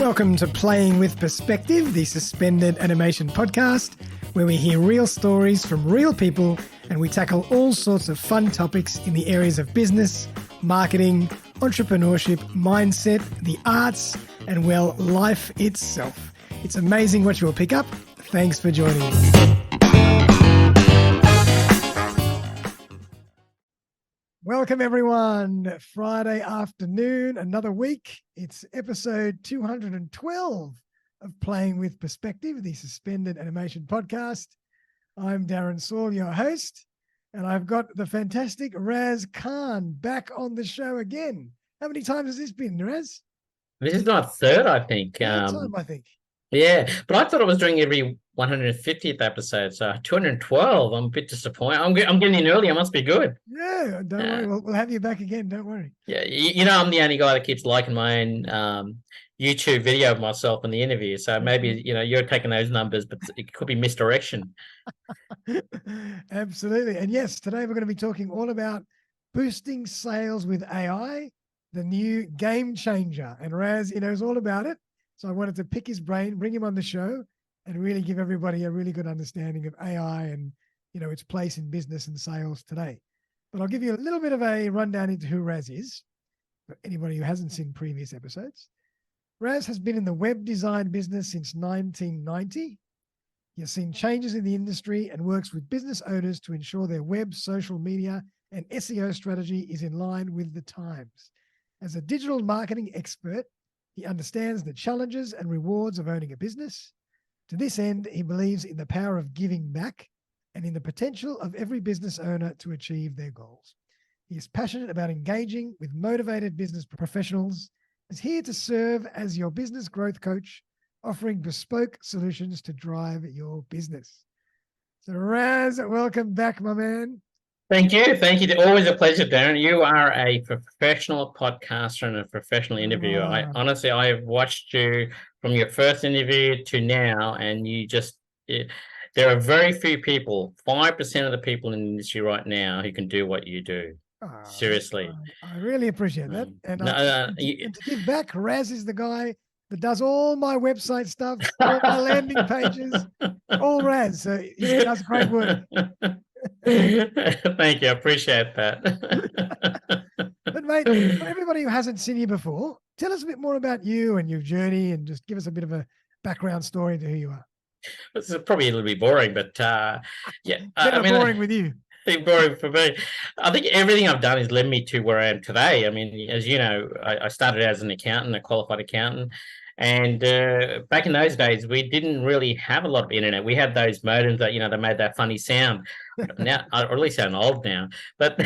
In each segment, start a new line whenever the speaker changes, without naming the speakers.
Welcome to Playing with Perspective, the suspended animation podcast, where we hear real stories from real people and we tackle all sorts of fun topics in the areas of business, marketing, entrepreneurship, mindset, the arts, and, well, life itself. It's amazing what you will pick up. Thanks for joining us. Welcome, everyone. Friday afternoon, another week. It's episode 212 of Playing with Perspective, the suspended animation podcast. I'm Darren Saul, your host, and I've got the fantastic Razz Khan back on the show again. How many times has this been, Razz?
This is my third, I think.
Third time, I think.
Yeah, but I thought I was doing every 150th episode, so 212. I'm a bit disappointed. I'm getting in early. I must be good.
Yeah, don't worry. We'll have you back again. Don't worry.
Yeah, you know, I'm the only guy that keeps liking my own YouTube video of myself in the interview. So maybe, you know, you're taking those numbers, but it could be misdirection.
Absolutely. And yes, today we're going to be talking all about boosting sales with AI, the new game changer. And Razz, he knows all about it. So I wanted to pick his brain, bring him on the show, and really give everybody a really good understanding of AI and, you know, its place in business and sales today. But I'll give you a little bit of a rundown into who Razz is, for anybody who hasn't seen previous episodes. Razz has been in the web design business since 1990. He has seen changes in the industry and works with business owners to ensure their web, social media, and SEO strategy is in line with the times. As a digital marketing expert, he understands the challenges and rewards of owning a business. To this end, he believes in the power of giving back and in the potential of every business owner to achieve their goals. He is passionate about engaging with motivated business professionals. He's here to serve as your business growth coach, offering bespoke solutions to drive your business. So Razz, welcome back, my man.
Thank you. Thank you. Always a pleasure, Darren. You are a professional podcaster and a professional interviewer. I have watched you from your first interview to now, and there are very few people, 5% of the people in the industry right now who can do what you do. Seriously.
I really appreciate that. And to give back, Razz is the guy that does all my website stuff, all my landing pages, all Razz. So he does great work.
Thank you. I appreciate that.
But mate, for everybody who hasn't seen you before, tell us a bit more about you and your journey and just give us a bit of a background story to who you are.
This is probably a little bit boring, but yeah.
Boring with you.
Boring for me. I think everything I've done has led me to where I am today. I mean, as you know, I started as an accountant, a qualified accountant. And back in those days, we didn't really have a lot of internet. We had those modems that, you know, they made that funny sound. Now, I really sound old now. But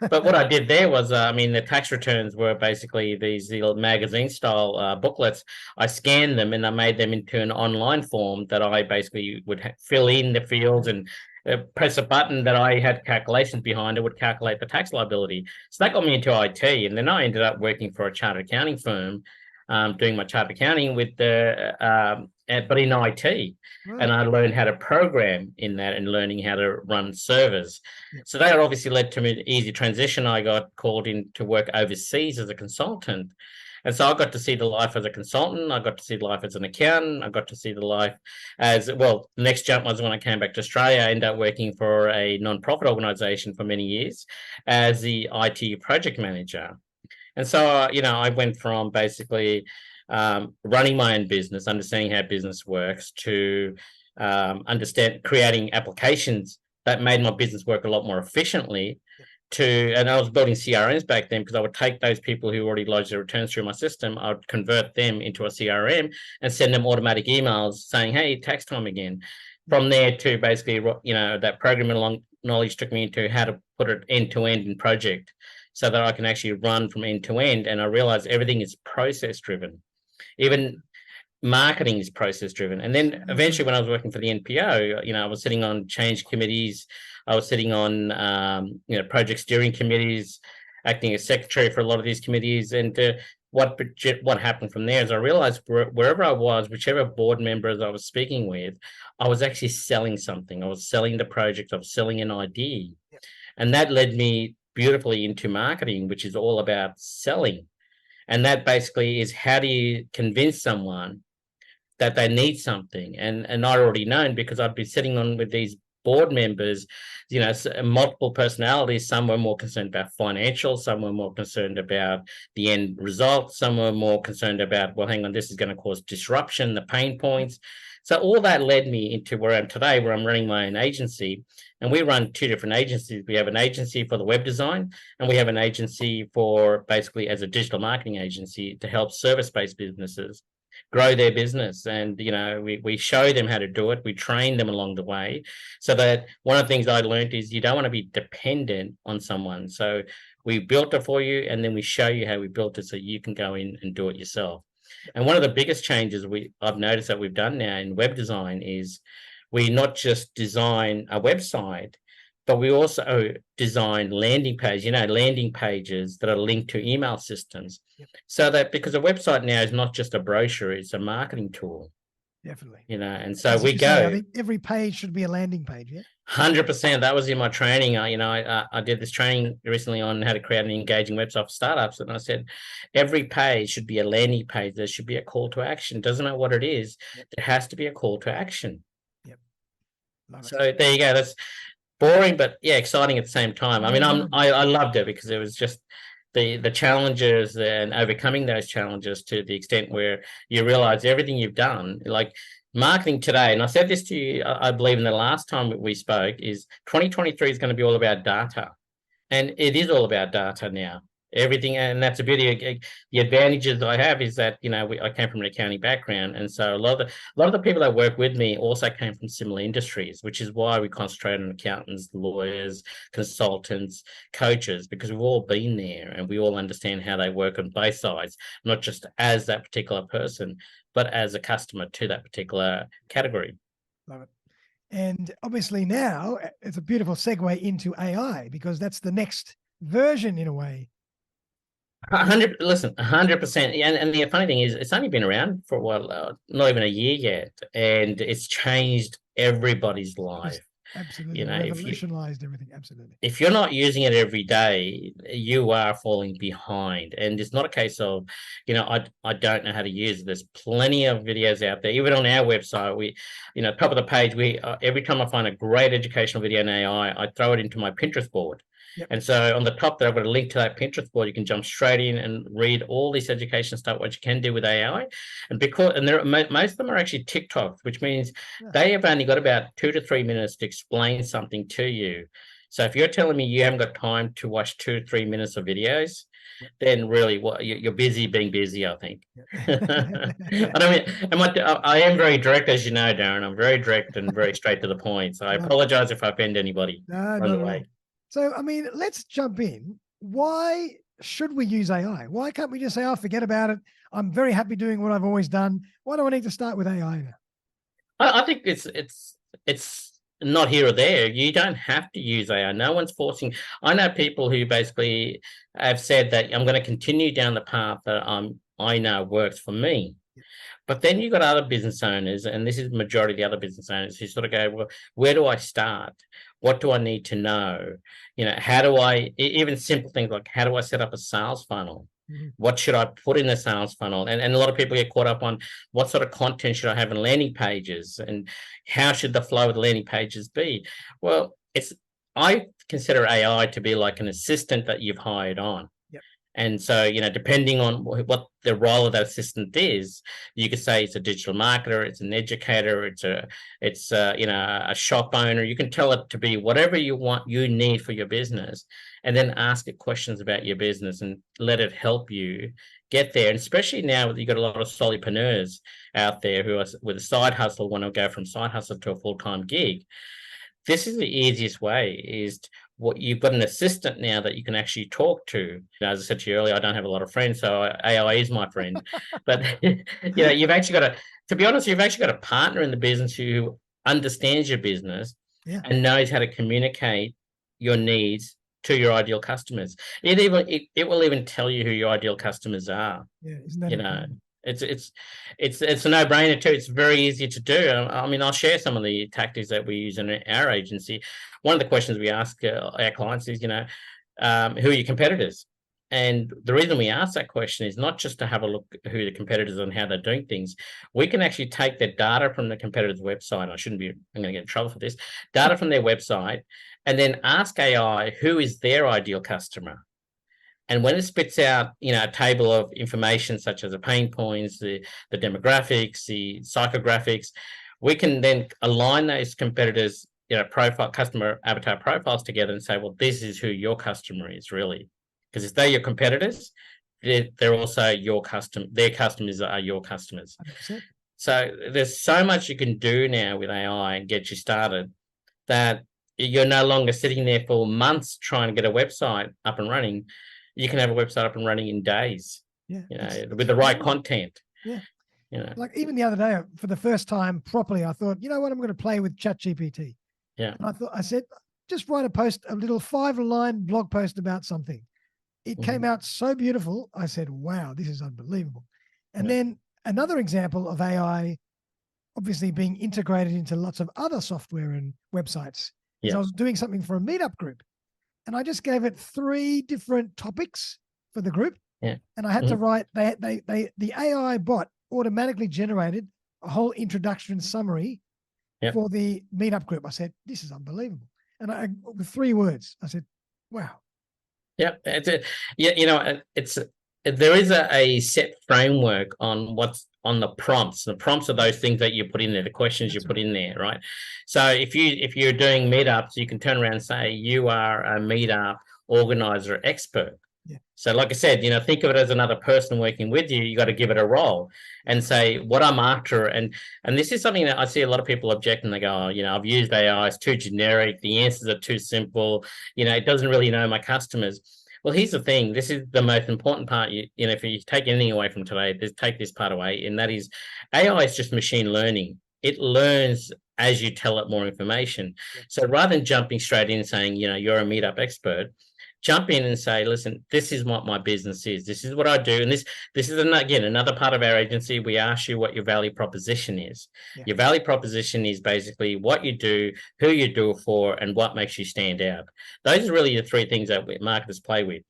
what I did there was, the tax returns were basically these little magazine-style booklets. I scanned them and I made them into an online form that I basically would fill in the fields and press a button that I had calculations behind. It would calculate the tax liability. So that got me into IT. And then I ended up working for a chartered accounting firm, doing my chartered accounting but in IT. Right. And I learned how to program in that and learning how to run servers. Yep. So that obviously led to an easy transition. I got called in to work overseas as a consultant. And so I got to see the life as a consultant. I got to see life as an accountant. I got to see the life as, well, the next jump was when I came back to Australia. I ended up working for a non-profit organization for many years as the IT project manager. And so, I went from basically running my own business, understanding how business works, to creating applications that made my business work a lot more efficiently. And I was building CRMs back then because I would take those people who already lodged their returns through my system, I would convert them into a CRM and send them automatic emails saying, hey, tax time again. From there to basically, that programming knowledge took me into how to put it end to end in project, so that I can actually run from end to end. And I realized everything is process driven. Even marketing is process driven. And then eventually when I was working for the NPO, I was sitting on change committees. I was sitting on, project steering committees, acting as secretary for a lot of these committees. And what happened from there is I realized wherever I was, whichever board members I was speaking with, I was actually selling something. I was selling the project. I was selling an idea. Yep. And that led me beautifully into marketing, which is all about selling. And that basically is, how do you convince someone that they need something? And I'd already known, because I'd be sitting on with these board members, multiple personalities. Some were more concerned about financials, some were more concerned about the end result, some were more concerned about, well, hang on, this is going to cause disruption, the pain points. So all that led me into where I am today, where I'm running my own agency. And we run two different agencies. We have an agency for the web design, and we have an agency for basically as a digital marketing agency to help service-based businesses grow their business. And we show them how to do it, we train them along the way, so that one of the things I learned is you don't want to be dependent on someone. So we built it for you, and then we show you how we built it so you can go in and do it yourself. And one of the biggest changes I've noticed that we've done now in web design is we not just design a website, but we also design landing pages that are linked to email systems.
Yep.
So that, because a website now is not just a brochure, it's a marketing tool.
Definitely.
And so
As
we
you
go.
say, I think every page should be a landing page. Yeah.
100%. That was in my training. I did this training recently on how to create an engaging website for startups, and I said every page should be a landing page. There should be a call to action. Doesn't matter what it is.
Yep.
There has to be a call to action.
Yep.
So there you go. That's boring, but yeah, exciting at the same time. I mean, I loved it, because it was just the challenges and overcoming those challenges to the extent where you realize everything you've done, like marketing today. And I said this to you, I believe, in the last time we spoke, is 2023 is going to be all about data. And it is all about data now. Everything, and that's the beauty. The advantages I have is that I came from an accounting background, and so a lot of the people that work with me also came from similar industries, which is why we concentrate on accountants, lawyers, consultants, coaches, because we've all been there and we all understand how they work on both sides, not just as that particular person, but as a customer to that particular category.
Love it. And obviously now it's a beautiful segue into AI, because that's the next version in a way.
100%. And the funny thing is, it's only been around for a while, not even a year yet, and it's changed everybody's life.
Absolutely, revolutionized everything. Absolutely.
If you're not using it every day, you are falling behind. And it's not a case of, I don't know how to use it. There's plenty of videos out there. Even on our website, we, top of the page, we every time I find a great educational video in AI, I throw it into my Pinterest board. Yep. And so on the top there, I've got a link to that Pinterest board. You can jump straight in and read all this education stuff, what you can do with AI. And most of them are actually TikToks, which means they have only got about 2 to 3 minutes to explain something to you. So if you're telling me you haven't got time to watch 2 to 3 minutes of videos, then really you're busy being busy, I think. I am very direct, as you know, Darren. I'm very direct and very straight to the point. So I apologize if I offend anybody.
No, not at all. So, I mean, let's jump in. Why should we use AI? Why can't we just say, oh, forget about it? I'm very happy doing what I've always done. Why do I need to start with AI now?
I think it's not here or there. You don't have to use AI. No one's forcing. I know people who basically have said that I'm going to continue down the path that I know works for me. But then you've got other business owners, and this is the majority of the other business owners, who sort of go, well, where do I start? What do I need to know? How do I, even simple things like, how do I set up a sales funnel? Mm-hmm. What should I put in the sales funnel? And a lot of people get caught up on what sort of content should I have in landing pages, and how should the flow of the landing pages be? Well, I consider AI to be like an assistant that you've hired on. And so, depending on what the role of that assistant is, you could say it's a digital marketer, it's an educator, it's a shop owner. You can tell it to be whatever you need for your business, and then ask it questions about your business and let it help you get there. And especially now that you've got a lot of solopreneurs out there who are with a side hustle, want to go from side hustle to a full-time gig. This is the easiest way, is what you've got an assistant now that you can actually talk to. As I said to you earlier, I don't have a lot of friends, so AI is my friend. But you've actually got to be honest, you've actually got a partner in the business who understands your business and knows how to communicate your needs to your ideal customers. It will even tell you who your ideal customers are.
Yeah, isn't that incredible?
It's a no-brainer too. It's very easy to do. I mean, I'll share some of the tactics that we use in our agency. One of the questions we ask our clients is, who are your competitors? And the reason we ask that question is not just to have a look at who the competitors are and how they're doing things. We can actually take the data from the competitor's website. I'm going to get in trouble for this. Data from their website, and then ask AI who is their ideal customer. And when it spits out, a table of information such as the pain points, the demographics, the psychographics, we can then align those competitors, customer avatar profiles together and say, well, this is who your customer is really. Because if they're your competitors, they're also your customer. Their customers are your customers.
100%.
So there's so much you can do now with AI and get you started that you're no longer sitting there for months trying to get a website up and running. You can have a website up and running in days.
Yeah,
with the right content.
Yeah. Like even the other day, for the first time properly, I thought, you know what, I'm going to play with ChatGPT.
Yeah.
And I said, just write a little 5-line blog post about something. It came out so beautiful. I said, wow, this is unbelievable. And then another example of AI obviously being integrated into lots of other software and websites. I was doing something for a meetup group, and I just gave it 3 different topics for the group.
Yeah.
And I had to write, the AI bot automatically generated a whole introduction summary for the meetup group. I said, this is unbelievable. And with 3 words, I said, wow.
Yeah, there is a set framework on what's on the prompts. The prompts are those things that you put in there, the questions you put in there, right? So if you're doing meetups, you can turn around and say you are a meetup organizer expert.
Yeah. So
like I said, think of it as another person working with you. You got to give it a role and say what I'm after. And this is something that I see a lot of people object, and they go, I've used AI, it's too generic. The answers are too simple. It doesn't really know my customers. Well, here's the thing. This is the most important part. If you take anything away from today, take this part away. And that is AI is just machine learning. It learns as you tell it more information. Yeah. So rather than jumping straight in and saying, you're a meetup expert, jump in and say, listen, this is what my business is. This is what I do. And this is, again, another part of our agency. We ask you what your value proposition is. Yeah. Your value proposition is basically what you do, who you do it for, and what makes you stand out. Those are really the 3 things that marketers play with.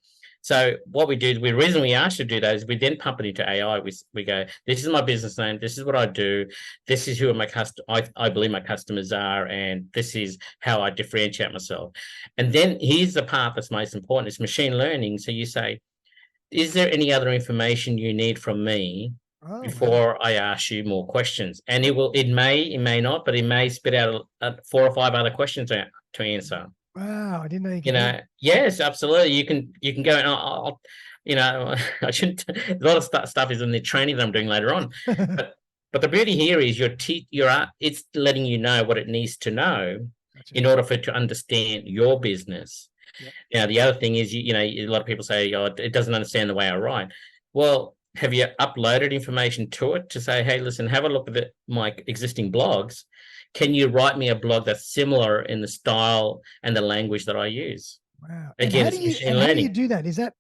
So what we do, the reason we ask you to do that is we then pump it into AI. We go, this is my business name. This is what I do. This is who my I believe my customers are, and this is how I differentiate myself. And then here's the part that's most important. It's machine learning. So you say, is there any other information you need from me before I ask you more questions? And it may not, but it may spit out 4 or 5 other questions to answer.
Wow, I didn't know you could.
Yes, absolutely. You can go and I shouldn't. A lot of stuff is in the training that I'm doing later on. but the beauty here is it's letting you know what it needs to know in order for it to understand your business. Yep. Now, the other thing is, a lot of people say, it doesn't understand the way I write. Well, have you uploaded information to it to say, hey, listen, have a look at my existing blogs. Can you write me a blog that's similar in the style and the language that I use?
Wow.
Again,
how do you do that? Is that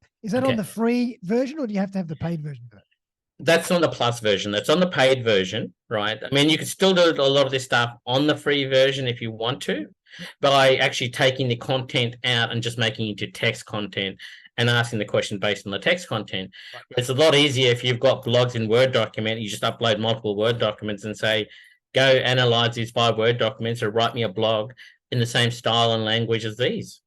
on the free version, or do you have to have the paid version for it?
That's on the plus version. That's on the paid version, right? I mean, you can still do a lot of this stuff on the free version if you want to, by actually taking the content out and just making it into text content and asking the question based on the text content. Right. It's a lot easier if you've got blogs in Word document. You just upload multiple Word documents and say, go analyze these 5 Word documents or write me a blog in the same style and language as these.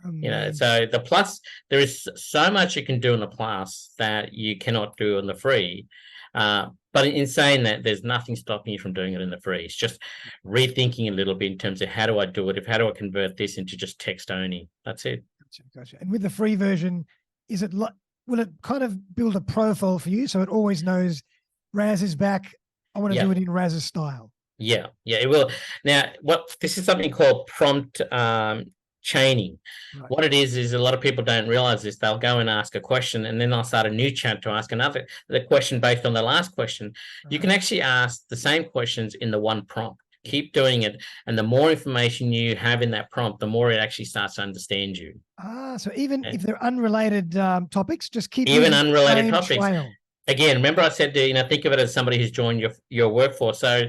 So the plus, there is so much you can do in the plus that you cannot do in the free. But in saying that, there's nothing stopping you from doing it in the free. It's just rethinking a little bit in terms of how do I do it? How do I convert this into just text only? That's it.
Gotcha. And with the free version, will it kind of build a profile for you so it always knows Razz is back? I want to do it in Razz's style.
Yeah, it will. Now, this is something called prompt chaining. Right. What it is a lot of people don't realize this. They'll go and ask a question, and then they'll start a new chat to ask the question based on the last question. Right. You can actually ask the same questions in the one prompt. Keep doing it, and the more information you have in that prompt, the more it actually starts to understand you.
So even if they're unrelated topics, just keep
even unrelated topics.
Trail.
Again, remember I said, think of it as somebody who's joined your workforce. So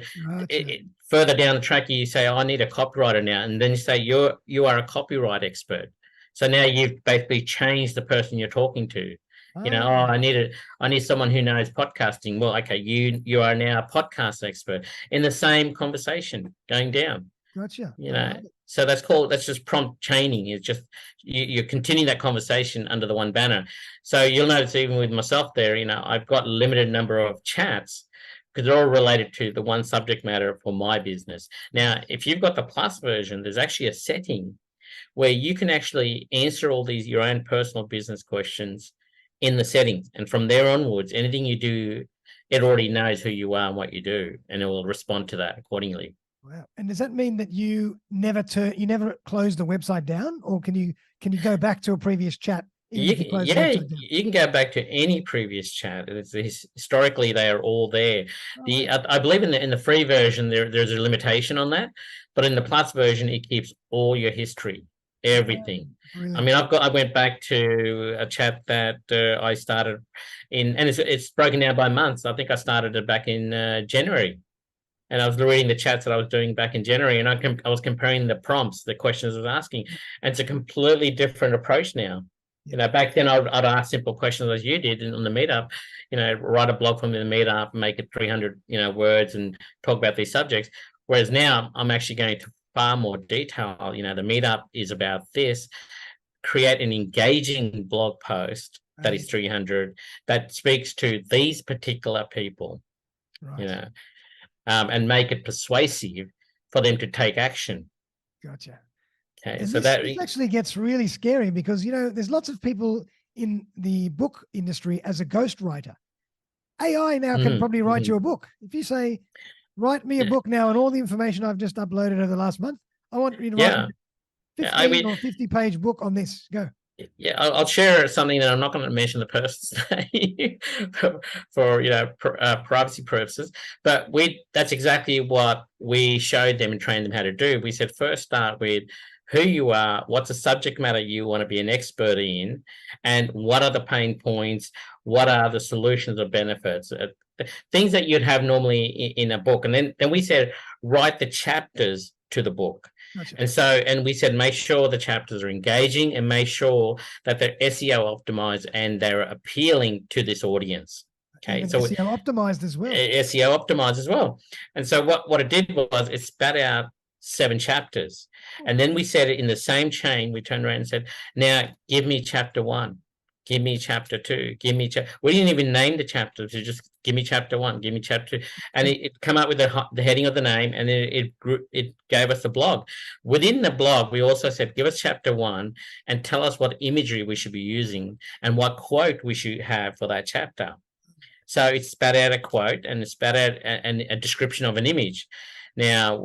further down the track, you say, I need a copywriter now. And then you say, you are a copyright expert. So now you've basically changed the person you're talking to. You know,
Ah,
I need someone who knows podcasting. Well, okay, you are now a podcast expert in the same conversation going down.
gotcha.
You
I
know,
love it.
so that's just prompt chaining. It's just you're continuing that conversation under the one banner. So you'll notice even with myself there, you know, I've got a limited number of chats because they're all related to the one subject matter for my business. Now, if you've got the plus version, there's actually a setting where you can actually answer all these your own personal business questions in the settings, and from there onwards, anything you do, it already knows who you are and what you do, and it will respond to that accordingly.
Wow. And does that mean that you never close the website down, or can you go back to a previous chat even if you close the
Yeah,
website down?
you can go back to any previous chat. Historically, they are all there.
Oh, wow.
I believe in the free version there's a limitation on that, but in the plus version it keeps all your history, everything. I
Brilliant.
mean, I went back to a chat that I started in, and it's broken down by months. I think I started it back in January, and I was reading the chats that I was doing back in January, and I was comparing the prompts, the questions I was asking, and it's a completely different approach now. You know, back then I'd ask simple questions as you did on the meetup. You know, write a blog from the meetup, make it 300 words, and talk about these subjects. Whereas now I'm actually going to far more detail. You know, the meetup is about this. Create an engaging blog post that is 300 that speaks to these particular people.
Right.
You know, and make it persuasive for them to take action.
Gotcha.
Okay,
And
so
this actually gets really scary because, there's lots of people in the book industry as a ghostwriter. AI now can probably write you a book. If you say, write me a book now and all the information I've just uploaded over the last month, I want you to write a 15 or 50-page book on this. Go.
Yeah, I'll share something that I'm not going to mention the person's name for privacy purposes. But that's exactly what we showed them and trained them how to do. We said first start with who you are, what's the subject matter you want to be an expert in, and what are the pain points, what are the solutions or benefits, things that you'd have normally in a book. And then we said write the chapters to the book.
Gotcha.
And we said, make sure the chapters are engaging and make sure that they're SEO optimized and they're appealing to this audience. Okay.
Even
So
SEO optimized as well.
SEO optimized as well. And so what it did was it spat out 7 chapters. And then we said it in the same chain. We turned around and said, now give me chapter 1. Give me chapter 2. Give me we didn't even name the chapters. We just give me chapter 1. Give me chapter 2, and it come up with the heading of the name, and then it gave us the blog. Within the blog, we also said, give us chapter 1 and tell us what imagery we should be using and what quote we should have for that chapter. So it spat out a quote and it spat out a description of an image. Now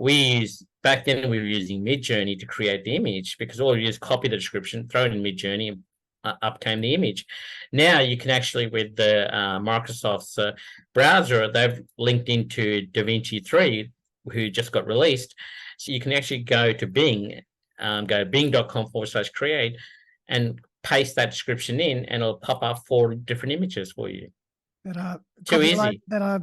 back then we were using Midjourney to create the image because all you do is copy the description, throw it in Midjourney, and up came the image. Now you can actually, with the Microsoft's browser, they've linked into DaVinci 3, who just got released. So you can actually go to Bing, go bing.com/create and paste that description in, and it'll pop up 4 different images for you.
That are
Too easy.
That are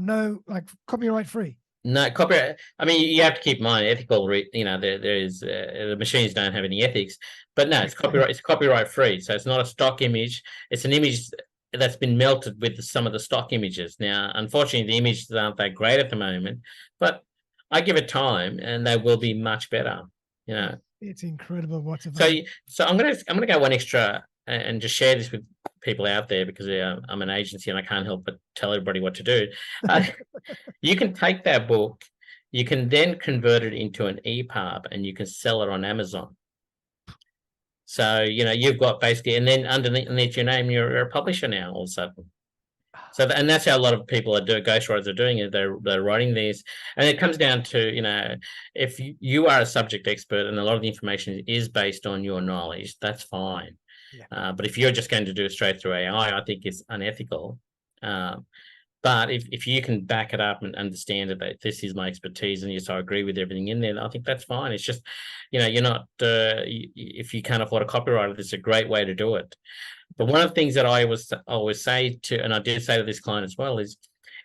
copyright free.
No, copyright. I mean, you have to keep in mind ethical. There is the machines don't have any ethics, but no, it's copyright. It's copyright free, so it's not a stock image. It's an image that's been melted with some of the stock images. Now, unfortunately, the images aren't that great at the moment, but I give it time, and they will be much better. You know,
it's incredible what's available.
So I'm gonna go one extra and just share this with people out there because I'm an agency and I can't help but tell everybody what to do. You can take that book, you can then convert it into an EPUB and you can sell it on Amazon. So, you've got basically, and then underneath your name, you're a publisher now all of a sudden. So, and that's how a lot of people ghostwriters are doing it. They're writing these, and it comes down to, if you are a subject expert and a lot of the information is based on your knowledge, that's fine. Yeah. But if you're just going to do it straight through AI, I think it's unethical. But if you can back it up and understand that this is my expertise and yes, I agree with everything in there, I think that's fine. It's just, you're not, if you can't afford a copywriter, this is a great way to do it. But one of the things that I always say to, and I did say to this client as well, is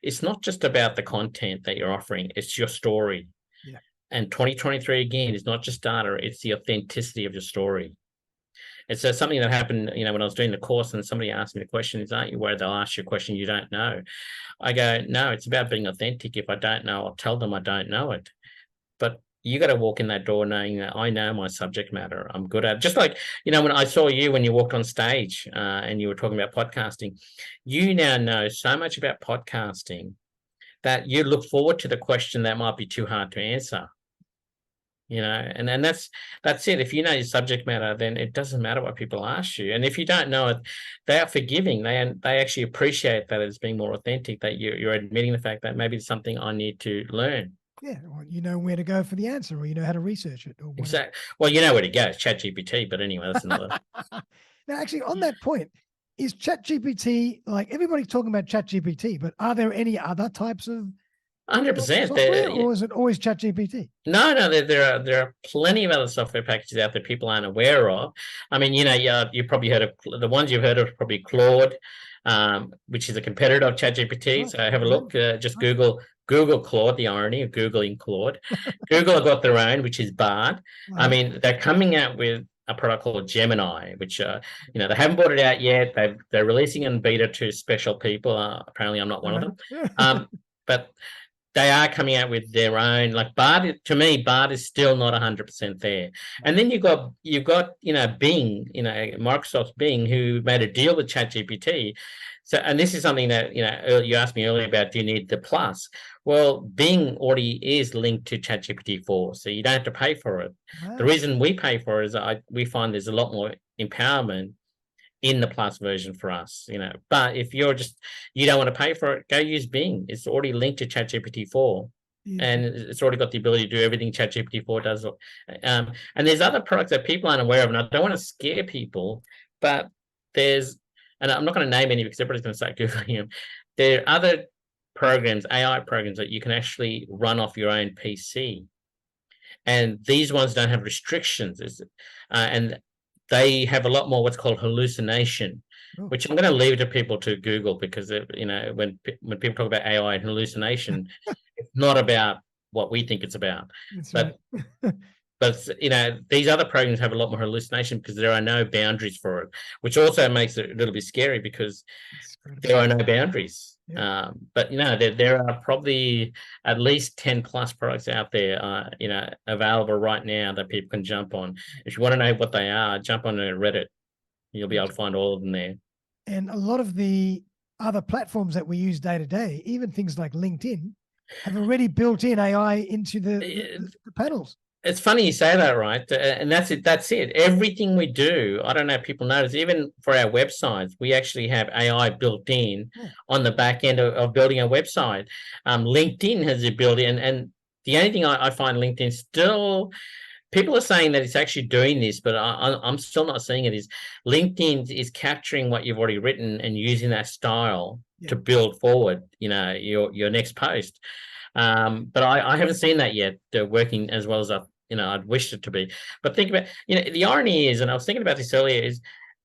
it's not just about the content that you're offering, it's your story. Yeah. And 2023, again, is not just data, it's the authenticity of your story. It's something that happened, when I was doing the course and somebody asked me the question, is, aren't you worried they'll ask you a question you don't know? I go, no, it's about being authentic. If I don't know, I'll tell them I don't know it. But you got to walk in that door knowing that I know my subject matter. I'm good at it. Just like, when I saw you when you walked on stage and you were talking about podcasting, you now know so much about podcasting that you look forward to the question that might be too hard to answer. And that's it. If you know your subject matter, then it doesn't matter what people ask you. And if you don't know it, they are forgiving. They actually appreciate that it's being more authentic, that you're admitting the fact that maybe it's something I need to learn.
Yeah, or you know where to go for the answer, or you know how to research it, or whatever.
Exactly. Well, you know where to go, ChatGPT. But anyway, that's another.
Now, actually, on that point, is ChatGPT, like, everybody's talking about ChatGPT, but are there any other types of
100%.
software, or is it always ChatGPT?
No, there are plenty of other software packages out there people aren't aware of. I mean, you probably heard of the ones you've heard of, probably Claude, which is a competitor of ChatGPT.
Right.
So have a look. Just Google Claude. The irony of googling Claude. Google have got their own, which is Bard. I mean, they're coming out with a product called Gemini, which they haven't brought it out yet. They're releasing in beta to special people. Apparently, I'm not one of them. But they are coming out with their own. Like Bard, to me, Bard is still not 100% there. And then you've got Bing, Microsoft's Bing, who made a deal with ChatGPT. So, and this is something that you asked me earlier about. Do you need the plus? Well, Bing already is linked to ChatGPT 4, so you don't have to pay for it.
Wow.
The reason we pay for it is we find there's a lot more empowerment in the plus version for us, but if you don't want to pay for it, go use Bing. It's already linked to ChatGPT 4 and it's already got the ability to do everything ChatGPT 4 does. And there's other products that people aren't aware of, and I don't want to scare people, but and I'm not going to name any because everybody's going to start Googling them. There are other programs, AI programs, that you can actually run off your own PC. And these ones don't have restrictions. And they have a lot more what's called hallucination, which I'm going to leave to people to Google, because when people talk about AI and hallucination, it's not about what we think it's about.
That's
but
right.
but these other programs have a lot more hallucination because there are no boundaries for it, which also makes it a little bit scary because there are no boundaries.
Yeah.
But there are probably at least 10 plus products out there available right now that people can jump on. If you want to know what they are, jump on Reddit. You'll be able to find all of them there. And
a lot of the other platforms that we use day to day, even things like LinkedIn, have already built in AI into the panels. It's
funny you say that, right? And that's it. Everything we do, I don't know if people notice, even for our websites, we actually have AI built in on the back end of building a website. LinkedIn has the ability, and the only thing I find LinkedIn still, people are saying that it's actually doing this, but I'm still not seeing it, is LinkedIn is capturing what you've already written and using that style to build forward, your next post. But I haven't seen that yet working as well as I'd wished it to be. But think about, the irony is, and I was thinking about this earlier, is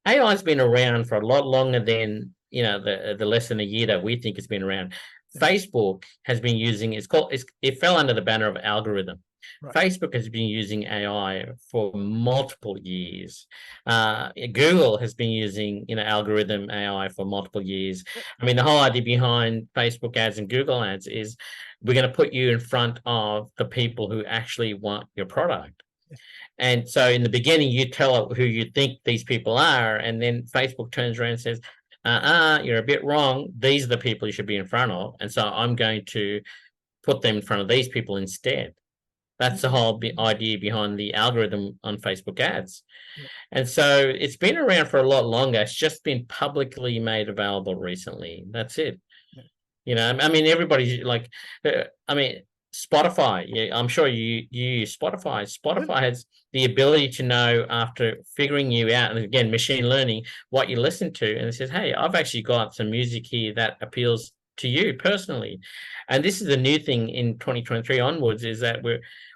AI's been around for a lot longer than, the less than a year that we think it's been around. Facebook has been using, it fell under the banner of algorithm. Right. Facebook has been using AI for multiple years. Google has been using, algorithm AI for multiple years. I mean, the whole idea behind Facebook ads and Google ads is we're going to put you in front of the people who actually want your product. And so in the beginning, you tell it who you think these people are, and then Facebook turns around and says, you're a bit wrong. These are the people you should be in front of. And so I'm going to put them in front of these people instead. That's the whole idea behind the algorithm on Facebook ads. And so it's been around for a lot longer. It's just been publicly made available recently. That's it. I mean, everybody's like, Spotify. I'm sure you use Spotify. Spotify has the ability to know, after figuring you out, and again, machine learning, what you listen to. And it says, hey, I've actually got some music here that appeals to you personally. And this is a new thing in 2023 onwards, is that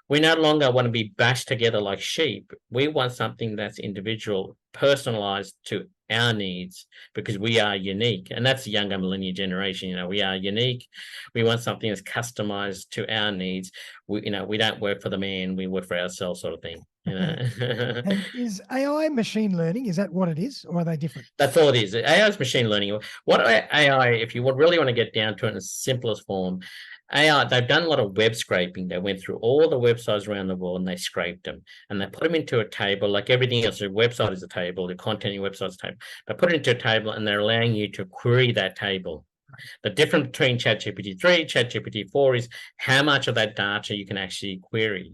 we no longer want to be bashed together like sheep. We want something that's individual, personalized to our needs, because we are unique. And that's the younger millennial generation. We are unique. We want something that's customized to our needs. we don't work for the man, we work for ourselves, sort of thing.
And is AI machine learning? Is that what it is, or are they different?
That's all it is. AI is machine learning. What AI, if you would really want to get down to it in the simplest form, AI, they've done a lot of web scraping. They went through all the websites around the world and they scraped them and they put them into a table like everything else. A website is a table, the content in your website is a table. They put it into a table and they're allowing you to query that table. The difference between ChatGPT 3, ChatGPT 4 is how much of that data you can actually query.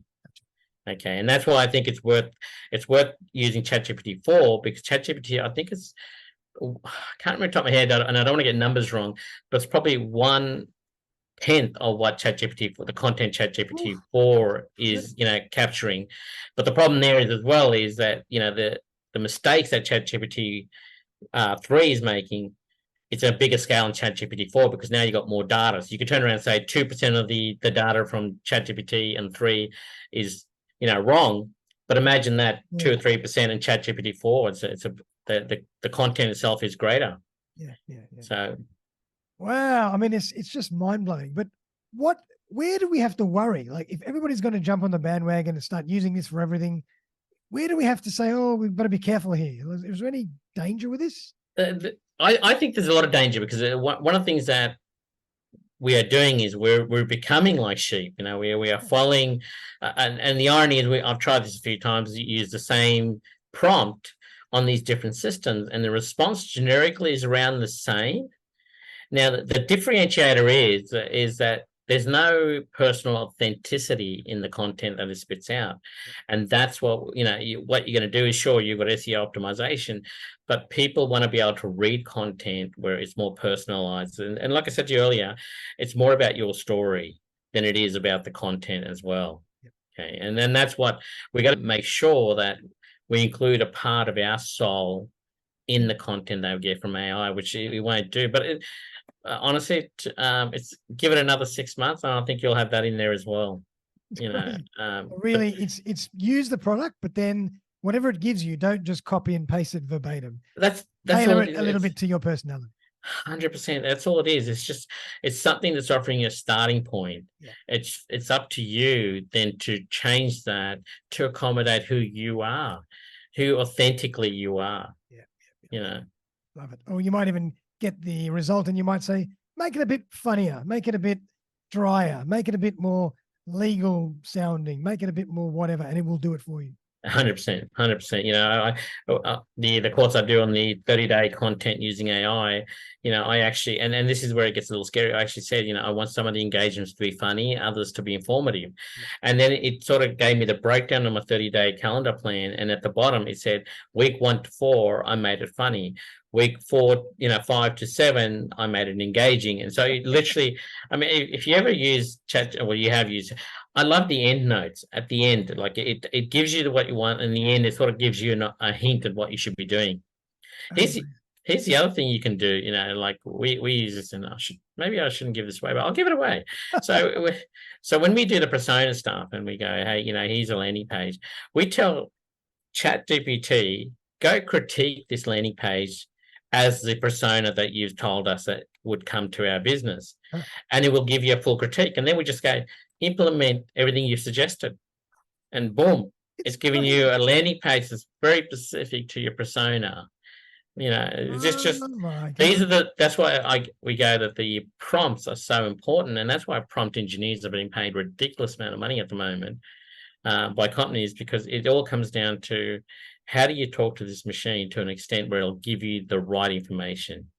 Okay, and that's why I think it's worth using ChatGPT 4, because ChatGPT, I think I can't remember top of my head, and I don't want to get numbers wrong, but it's probably 1/10 of what ChatGPT for the content ChatGPT 4 is, capturing. But the problem there is as well is that the mistakes that ChatGPT 3 is making, it's a bigger scale in ChatGPT 4 because now you got more data. So you could turn around and say 2% of the data from ChatGPT and 3 is wrong, but imagine that 2 or 3% in ChatGPT 4. The content itself is greater.
Yeah.
So,
wow. I mean, it's just mind blowing. But where do we have to worry? Like, if everybody's going to jump on the bandwagon and start using this for everything, where do we have to say, oh, we've got to be careful here? Is there any danger with this?
I think there's a lot of danger because one of the things that we are doing is we're becoming like sheep. We are following, and the irony is I've tried this a few times. You use the same prompt on these different systems, and the response generically is around the same. Now, the differentiator is that there's no personal authenticity in the content that it spits out, and that's what what you're going to do is, sure, you've got SEO optimization, but people want to be able to read content where it's more personalized, and like I said to you earlier, it's more about your story than it is about the content as well. Okay, and then that's what we got to make sure that we include a part of our soul in the content that we get from AI, which we won't do, but honestly, it's give it another 6 months, and I think you'll have that in there as well.
Really, it's use the product, but then whatever it gives you, don't just copy and paste it verbatim.
That's
tailor it a little bit to your personality.
100%. That's all it is. It's something that's offering you a starting point.
Yeah.
It's up to you then to change that to accommodate who you are, who authentically you are.
Yeah. Love it. Or you might even get the result and you might say, make it a bit funnier, make it a bit drier, make it a bit more legal sounding, make it a bit more whatever, and it will do it for you.
100%. The course I do on the 30-day content using AI, I actually, and this is where it gets a little scary. I actually said, I want some of the engagements to be funny, others to be informative. And then it sort of gave me the breakdown of my 30-day calendar plan. And at the bottom, it said week 1 to 4, I made it funny. Week 4, 5 to 7, I made it engaging. And so literally, I mean, if you ever use you have used, I love the end notes at the end. Like it gives you what you want. In the end, it sort of gives you a hint of what you should be doing. Here's the other thing you can do. Like we use this, and maybe I shouldn't give this away, but I'll give it away. So when we do the persona stuff, and we go, hey, here's a landing page, we tell ChatGPT, go critique this landing page as the persona that you've told us that would come to our business, and it will give you a full critique. And then we just go, implement everything you've suggested, and boom, it's giving you a landing page that's very specific to your persona. That's why we go that the prompts are so important, and that's why prompt engineers are being paid a ridiculous amount of money at the moment by companies, because it all comes down to how do you talk to this machine to an extent where it'll give you the right information.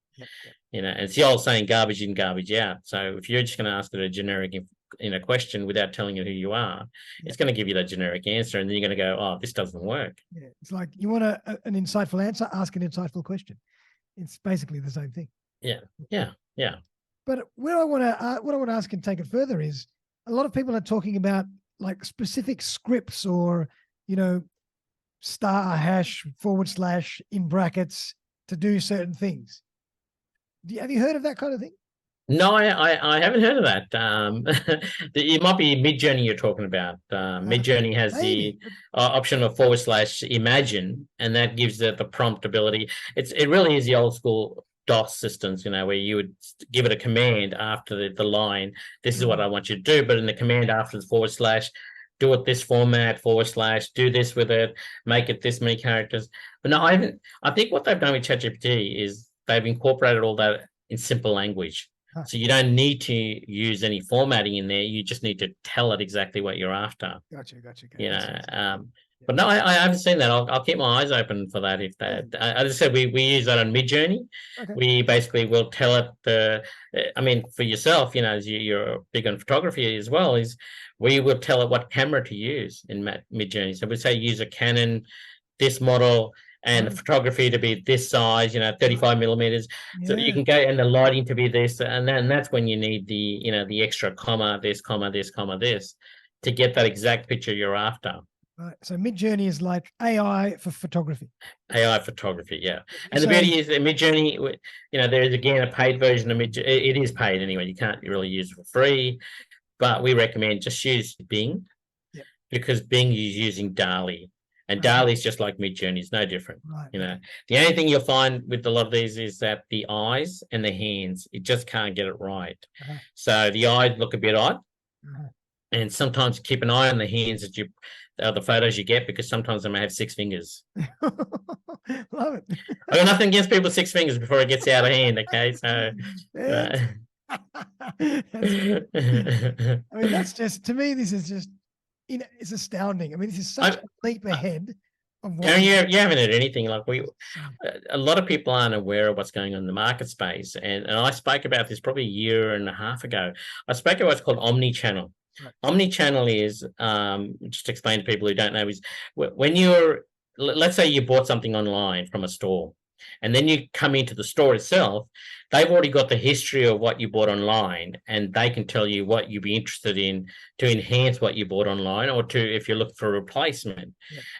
And it's the old saying, garbage in, garbage out. So if you're just going to ask it a generic question without telling it who you are, it's going to give you that generic answer, and then you're going to go, oh, this doesn't work.
It's like, you want an insightful answer, ask an insightful question. It's basically the same thing.
Yeah.
But what I want to ask and take it further is, a lot of people are talking about like specific scripts or *# in brackets to do certain things. Have you heard of that kind of thing?
No, I haven't heard of that. It might be Midjourney you're talking about. Midjourney has the option of /imagine, and that gives the prompt ability. It really is the old school DOS systems, where you would give it a command after the line. This is what I want you to do, but in the command after the forward slash, do it this format, forward slash, do this with it, make it this many characters. But no, I think what they've done with ChatGPT is they've incorporated all that in simple language. So you don't need to use any formatting in there. You just need to tell it exactly what you're after.
Gotcha.
But no, I haven't seen that. I'll keep my eyes open for that. If that, as I said, we use that on Midjourney.
Okay.
We basically will tell it I mean, for yourself, as you're big on photography as well, is we will tell it what camera to use in Midjourney. So we say use a Canon, this model, and the photography to be this size, 35 millimeters. So you can go, and the lighting to be this, and then that's when you need the extra comma, this, this, to get that exact picture you're after.
Right. So Midjourney is like AI for photography.
AI photography, yeah. And the beauty is that Midjourney, there is again a paid version of Midjourney. It is paid anyway. You can't really use it for free, but we recommend just use Bing, because Bing is using DALL-E, and DALL-E is just like Midjourney. It's no different.
Right.
The only thing you'll find with a lot of these is that the eyes and the hands, it just can't get it right. So the eyes look a bit odd, and sometimes keep an eye on the hands the photos you get, because sometimes they may have 6 fingers.
Love it.
I got nothing against people with 6 fingers before it gets out of hand. Okay, so
I mean, that's just, to me, this is just, it's astounding. I mean, this is such a leap ahead of what
you haven't heard anything. Like a lot of people aren't aware of what's going on in the market space, and I spoke about this probably a year and a half ago. I spoke about what's called omni-channel. Right. Omni-channel is, just to explain to people who don't know, is when let's say you bought something online from a store, and then you come into the store itself, they've already got the history of what you bought online, and they can tell you what you'd be interested in to enhance what you bought online, or if you're looking for a replacement.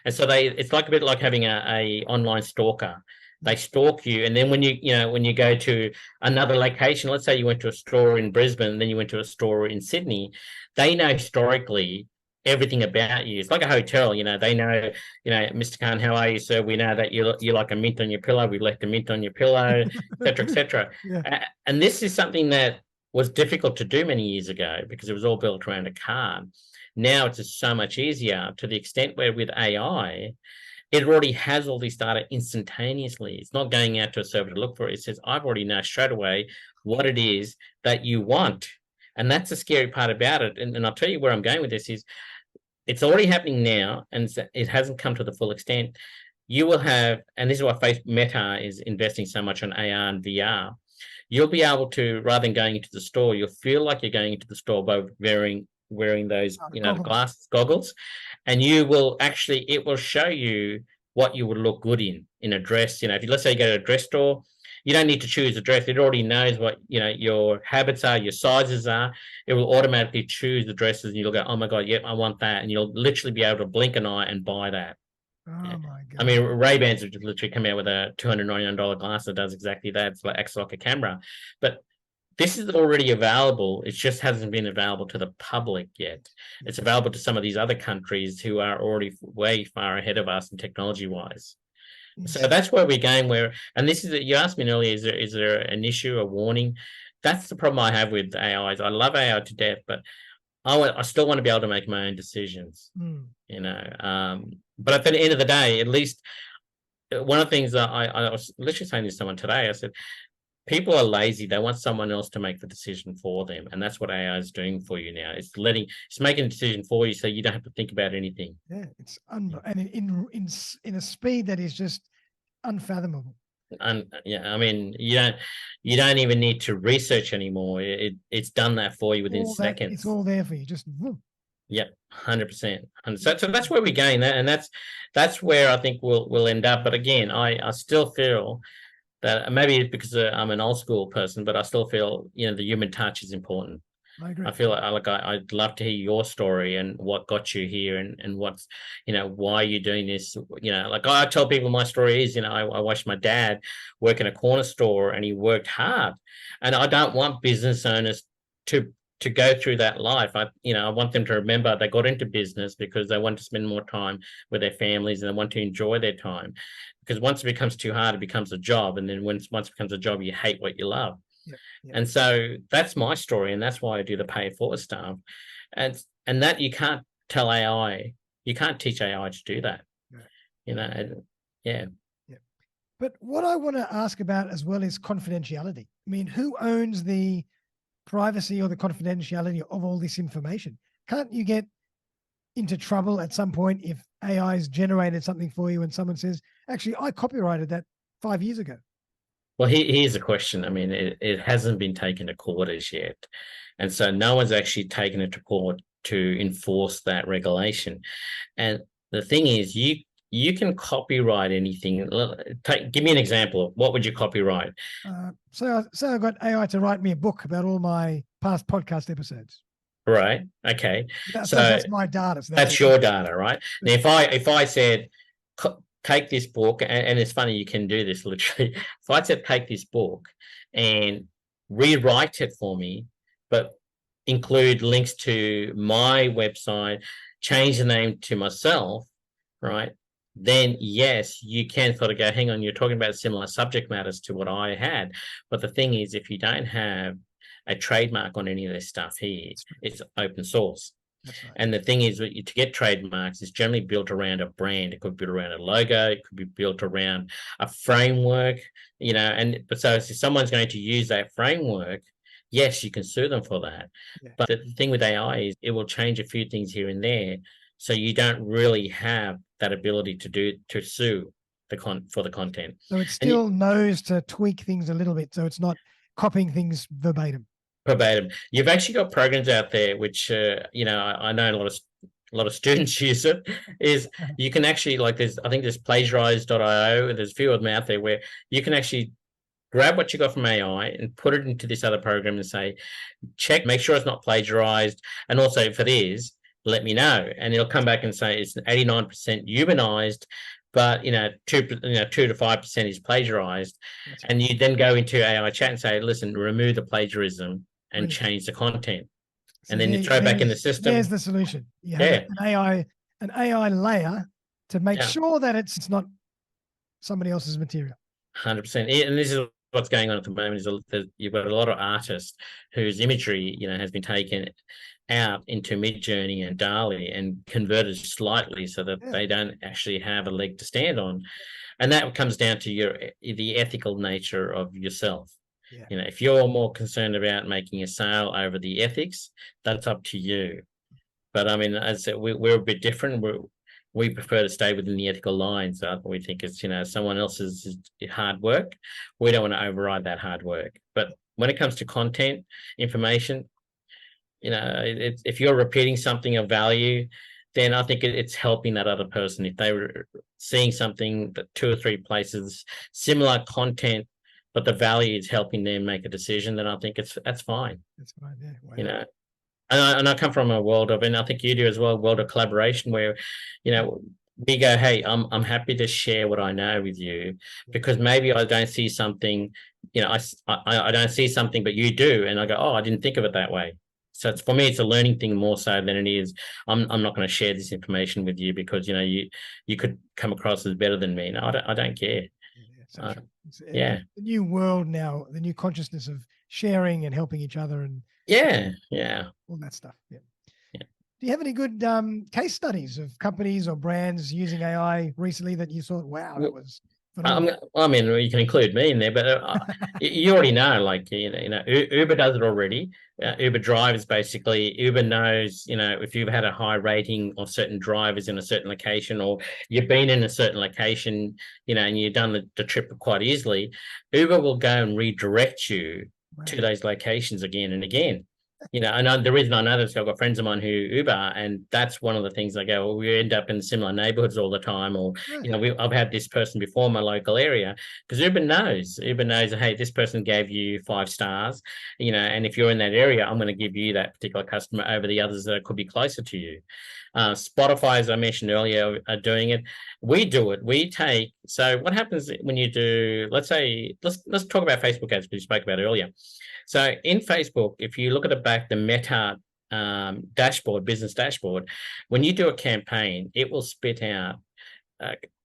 And so it's like a bit like having a online stalker. They stalk you, and then when you go to another location, let's say you went to a store in Brisbane, and then you went to a store in Sydney, they know historically everything about you. It's like a hotel, they know, Mr. Khan, how are you, sir? We know that you like a mint on your pillow. We've left a mint on your pillow, et cetera. And this is something that was difficult to do many years ago because it was all built around a card. Now it's just so much easier, to the extent where with AI, it already has all this data instantaneously. It's not going out to a server to look for it. It says, I've already know straight away what it is that you want. And that's the scary part about it. And I'll tell you where I'm going with this is, it's already happening now, and it hasn't come to the full extent. You will have, and this is why Meta is investing so much on AR and VR, you'll be able to, rather than going into the store, you'll feel like you're going into the store by wearing those, goggles, and you will actually, it will show you what you would look good in a dress. If you, let's say you go to a dress store, you don't need to choose a dress. It already knows what, your habits are, your sizes are. It will automatically choose the dresses, and you'll go, oh my God, yep, I want that. And you'll literally be able to blink an eye and buy that.
Oh my God.
I mean, Ray-Bans have just literally come out with a $299 glass that does exactly that. It's like, acts like a camera. But this is already available. It just hasn't been available to the public yet. It's available to some of these other countries who are already way far ahead of us in technology-wise. So that's where we're going. And this is, you asked me earlier, is there an issue, a warning? That's the problem I have with AIs. I love AI to death, but I still want to be able to make my own decisions. But at the end of the day, at least one of the things that I was literally saying to someone today, I said, people are lazy. They want someone else to make the decision for them, and that's what AI is doing for you now. It's making a decision for you, so you don't have to think about anything.
Yeah, it's and in a speed that is just unfathomable.
And I mean, you don't even need to research anymore. It's done that for you within seconds.
It's all there for you. Just
Yep, 100%. And so that's where we're going, and that's where I think we'll end up. But again, I still feel that maybe it's because I'm an old school person, but I still feel, the human touch is important.
I agree.
I feel like I'd love to hear your story and what got you here, and what's, why you're doing this. Like I tell people my story is, I watched my dad work in a corner store, and he worked hard. And I don't want business owners to to go through that life. I want them to remember they got into business because they want to spend more time with their families and they want to enjoy their time. Because once it becomes too hard, it becomes a job, and then once it becomes a job, you hate what you love.
Yep, yep.
And so that's my story, and that's why I do the pay it forward stuff. And that you can't tell AI, you can't teach AI to do that.
Right.
Yeah.
But what I want to ask about as well is confidentiality. I mean, who owns the privacy or the confidentiality of all this information? Can't you get into trouble at some point if AI has generated something for you and someone says, actually, I copyrighted that 5 years ago?
Well, here's a question. I mean, it hasn't been taken to court as yet. And so no one's actually taken it to court to enforce that regulation. And the thing is, you can copyright anything. Give me an example. What would you copyright?
So I got AI to write me a book about all my past podcast episodes.
Right. Okay.
So that's my data. So
that's your data, right? Now, if I said, take this book, and it's funny, you can do this literally. If I said, take this book and rewrite it for me, but include links to my website, change the name to myself, right? Then yes, you can sort of go, hang on, you're talking about similar subject matters to what I had. But the thing is, if you don't have a trademark on any of this stuff here, it's open source.
That's right.
And the thing is, to get trademarks is generally built around a brand. It could be built around a logo. It could be built around a framework, but so if someone's going to use that framework, yes, you can sue them for that. Yeah. But the thing with AI is it will change a few things here and there. So you don't really have that ability to sue for the content.
So it still knows to tweak things a little bit. So it's not copying things verbatim.
You've actually got programs out there which I know a lot of students use it. Is you can actually, like, I think there's plagiarize.io, and there's a few of them out there where you can actually grab what you got from AI and put it into this other program and say, check, make sure it's not plagiarized, and also if it is, let me know. And it'll come back and say it's 89% humanized, but 2 to 5% is plagiarized. And you then go into AI chat and say, listen, remove the plagiarism and change the content. So and then you throw back in the system.
There's the solution. You have an AI layer to make sure that it's not somebody else's material.
100%. And this is what's going on at the moment, is you've got a lot of artists whose imagery, has been taken out into Midjourney and DALL-E and converted slightly so that they don't actually have a leg to stand on. And that comes down to the ethical nature of yourself. Yeah. If you're more concerned about making a sale over the ethics, that's up to you. But I mean, as I said, we're a bit different. We prefer to stay within the ethical lines. We think it's, someone else's hard work. We don't want to override that hard work. But when it comes to content, information, if you're repeating something of value, then I think it's helping that other person. If they were seeing something that 2 or 3 places, similar content, but the value is helping them make a decision, then I think that's fine.
That's fine, yeah. Wow.
And I come from a world of, and I think you do as well, world of collaboration where, we go, hey, I'm happy to share what I know with you, because maybe I don't see something, I don't see something, but you do. And I go, oh, I didn't think of it that way. So for me, it's a learning thing more so than it is, I'm not going to share this information with you because, you could come across as better than me. No, I don't care.
The new world now, the new consciousness of sharing and helping each other and all that stuff. Yeah. Do you have any good case studies of companies or brands using AI recently that you thought, wow, that was phenomenal?
I mean, you can include me in there, but you already know, like, Uber does it already. Uber Drive is basically, Uber knows, if you've had a high rating of certain drivers in a certain location, or you've been in a certain location, and you've done the trip quite easily, Uber will go and redirect you to those locations again and again. And the reason I know this, I've got friends of mine who Uber, and that's one of the things I go, well, we end up in similar neighborhoods all the time, or, I've had this person before in my local area, because Uber knows, hey, this person gave you 5 stars, and if you're in that area, I'm going to give you that particular customer over the others that could be closer to you. Spotify, as I mentioned earlier, are doing it. We do it. We take So what happens when you do, let's say, let's talk about Facebook ads we spoke about earlier. So in Facebook, if you look at the Meta dashboard, business dashboard, when you do a campaign, it will spit out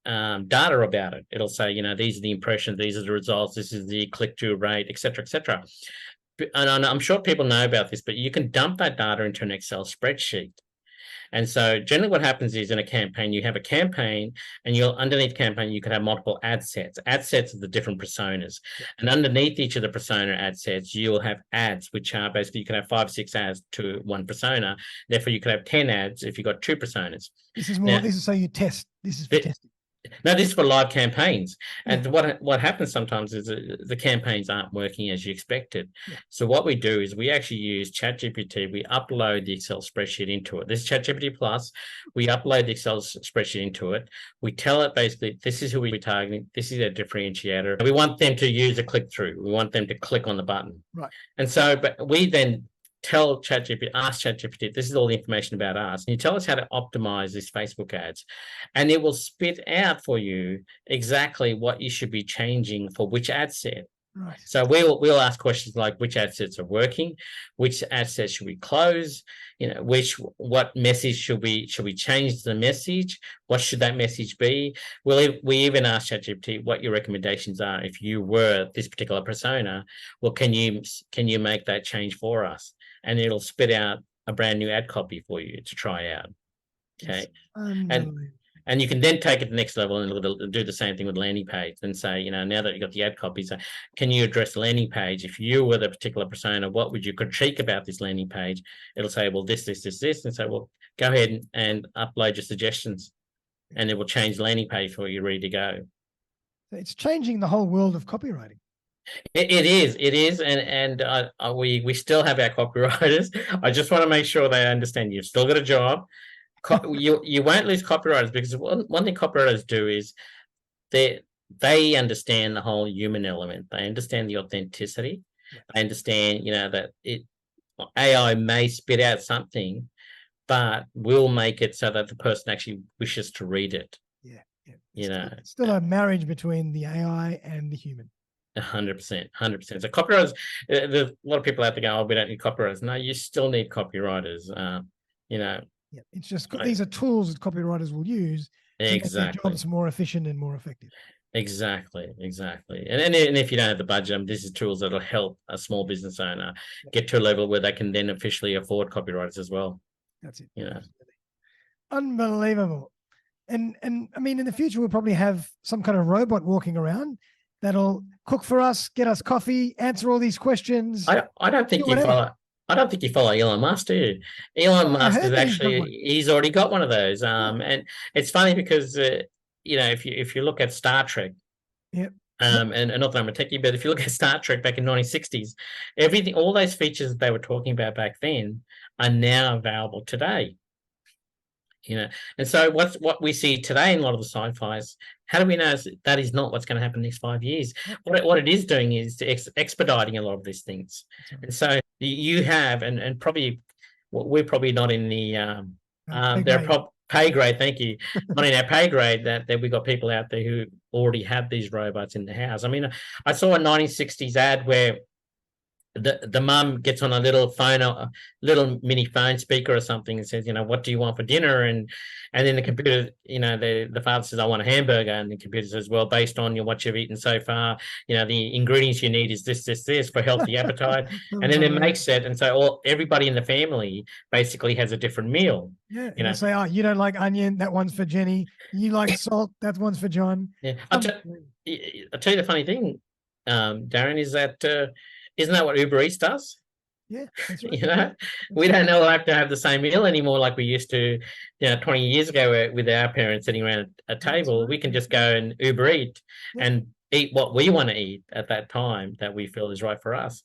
data about it. It'll say, these are the impressions, these are the results, this is the click-through rate, et cetera, et cetera. And I'm sure people know about this, but you can dump that data into an Excel spreadsheet. And so generally what happens is in a campaign, you have a campaign and underneath campaign, you can have multiple ad sets. Ad sets are the different personas. And underneath each of the persona ad sets, you'll have ads, which are basically, you can have 5, 6 ads to one persona. Therefore, you could have 10 ads if you've got 2 personas.
This is more, this is so you test. This is for testing.
No, this is for live campaigns. And what happens sometimes is the campaigns aren't working as you expected. So what we do is we actually use ChatGPT. We upload the Excel spreadsheet into it. This is ChatGPT Plus. We upload the Excel spreadsheet into it. We tell it basically, this is who we're targeting. This is our differentiator. We want them to use a click-through. We want them to click on the button.
Right.
And so, but we then tell ChatGPT, ask ChatGPT, this is all the information about us. And you tell us how to optimize these Facebook ads. And it will spit out for you exactly what you should be changing for which ad set.
Right.
So we'll ask questions like which ad sets are working, which ad sets should we close, what message should we change the message, what should that message be? We even ask ChatGPT what your recommendations are if you were this particular persona. Well, can you make that change for us? And it'll spit out a brand new ad copy for you to try out. Okay. And you can then take it to the next level and do the same thing with landing page and say, now that you've got the ad copies, can you address the landing page? If you were the particular persona, what would you critique about this landing page? It'll say, well, this, and say, well, go ahead and upload your suggestions and it will change the landing page for you, ready to go.
It's changing the whole world of copywriting.
It is, and we still have our copywriters. I just want to make sure they understand you've still got a job. You won't lose copywriters, because one thing copywriters do is they understand the whole human element. They understand the authenticity. They understand, that AI may spit out something, but we'll make it so that the person actually wishes to read it.
It's still a marriage between the AI and the human.
100%. So copywriters, there's a lot of people out there going, we don't need copywriters. No, you still need copywriters.
It's just these are tools that copywriters will use to make their jobs more efficient and more effective.
Exactly. And if you don't have the budget, this is tools that'll help a small business owner get to a level where they can then officially afford copywriters as well.
That's it. Unbelievable. And I mean, in the future, we'll probably have some kind of robot walking around that'll cook for us, get us coffee, answer all these questions.
I don't think you follow Elon Musk, do you? Elon Musk is actually, he's already got one of those. And it's funny because, if you look at Star Trek, and not that I'm a techie, but if you look at Star Trek back in 1960s, all those features that they were talking about back then are now available today. And so what we see today in a lot of the sci-fis, how do we know that is not what's going to happen in the next 5 years? What it is doing is expediting a lot of these things. And so you have, and probably we're probably not in the pay grade. Thank you. Not in our pay grade that we got people out there who already have these robots in the house. I mean, I saw a 1960s ad where the mum gets on a little phone, a little mini phone speaker or something, and says, what do you want for dinner? And then the computer, the father says, I want a hamburger, and the computer says, well, based on what you've eaten so far, the ingredients you need is this for healthy appetite. And then it makes it, and so everybody in the family basically has a different meal.
Yeah, say, oh, you don't like onion, that one's for Jenny. You like salt, that one's for John.
Yeah, I'll tell you the funny thing, Darren, is that isn't that what Uber Eats does?
Yeah, that's right.
We don't know have to have the same meal anymore like we used to, 20 years ago with our parents sitting around a table. We can just go and Uber Eat and eat what we want to eat at that time that we feel is right for us.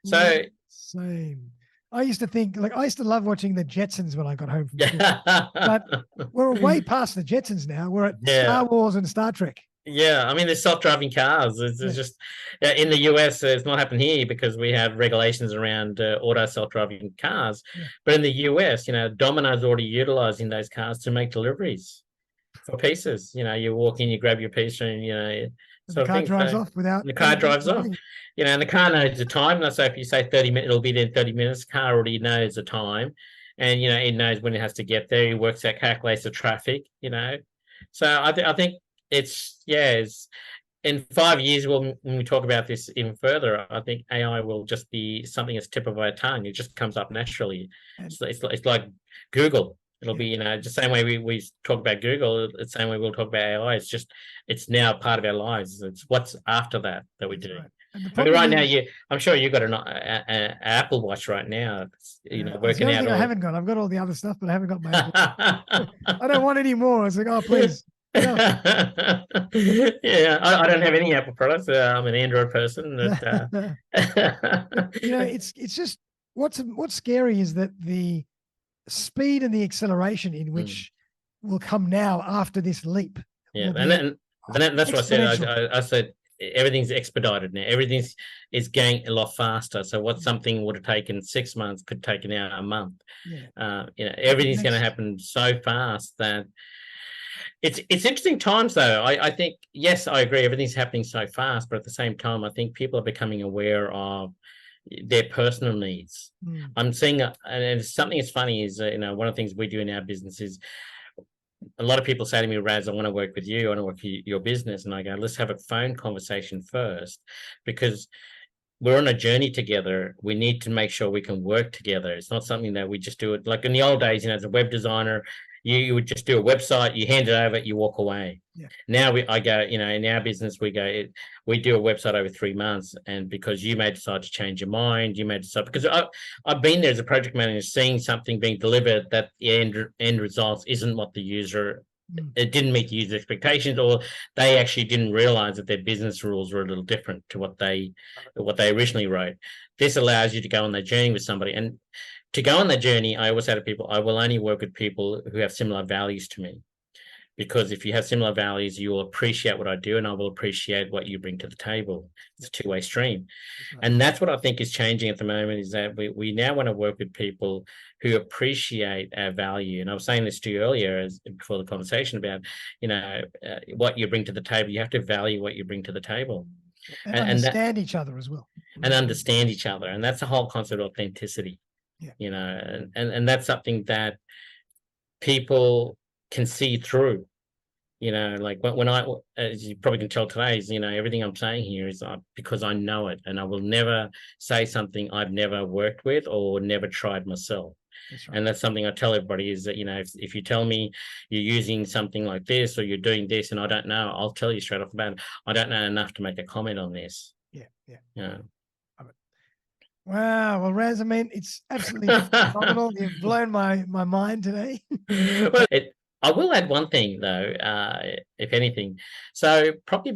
So
same. I used to love watching the Jetsons when I got home from school. But we're way past the Jetsons now. We're at Star Wars and Star Trek.
Yeah, I mean, there's self-driving cars. It's just in the US, it's not happened here because we have regulations around auto self-driving cars. But in the US, Domino's already utilizing those cars to make deliveries. for pieces. You know, you walk in, you grab your piece, and
And the
sort of
car
thing.
drives
So
off without
the car
anything
drives off.
happening.
And the car knows the time. So if you say 30 minutes, it'll be there in 30 minutes. The car already knows the time, and it knows when it has to get there. It works out, calculates the traffic. So I think it's in 5 years, when we talk about this even further, I think AI will just be something that's tip of our tongue. It just comes up naturally.
And
It's like Google. It'll
yeah,
be, the same way we talk about Google, the same way we'll talk about AI. It's now part of our lives. It's what's after that we
that's
do.
right. And the
I mean,
problem
right now,
is,
I'm sure you've got an Apple Watch right now.
it's the
Working
only
out
thing I
all.
haven't got. I've got all the other stuff, but I haven't got my Apple. I don't want any more. I was like, oh, please, enough.
Yeah, I don't have any Apple products. I'm an Android person.
But, it's just what's scary is that the speed and the acceleration in which will come now after this leap will be
and that's what I said.
exponential.
I said everything's expedited now. Everything's is going a lot faster. So what something would have taken 6 months could take now a month.
Yeah.
Everything's going to happen so fast that it's interesting times though. I think, yes, I agree, everything's happening so fast, but at the same time, I think people are becoming aware of their personal needs. I'm seeing, and something that's funny is, one of the things we do in our business is a lot of people say to me, Razz, I want to work with you. I want to work with your business. And I go, let's have a phone conversation first, because we're on a journey together. We need to make sure we can work together. It's not something that we just do it like in the old days, as a web designer, you would just do a website, you hand it over, you walk away.
Yeah.
Now I go, in our business, we do a website over 3 months. And because you may decide to change your mind, you may decide, because I've been there as a project manager, seeing something being delivered that the end results isn't what the user, it didn't meet the user expectations, or they actually didn't realize that their business rules were a little different to what they originally wrote. This allows you to go on that journey with somebody. And to go on that journey, I always say to people, I will only work with people who have similar values to me. Because if you have similar values, you will appreciate what I do, and I will appreciate what you bring to the table. It's a two-way stream. Right. And that's what I think is changing at the moment, is that we now want to work with people who appreciate our value. And I was saying this to you earlier, before the conversation, about, what you bring to the table. You have to value what you bring to the table.
And understand each other as well.
And understand each other. And that's the whole concept of authenticity. Yeah. And that's something that people can see through. Like when as you probably can tell today, is, everything I'm saying here is because I know it, and I will never say something I've never worked with or never tried myself. That's right. And that's something I tell everybody, is that, if you tell me you're using something like this, or you're doing this, and I don't know, I'll tell you straight off the bat, I don't know enough to make a comment on this. Yeah.
Wow. Well, Razz, I mean, it's absolutely phenomenal. You've blown my mind today.
Well, I will add one thing though, if anything. So probably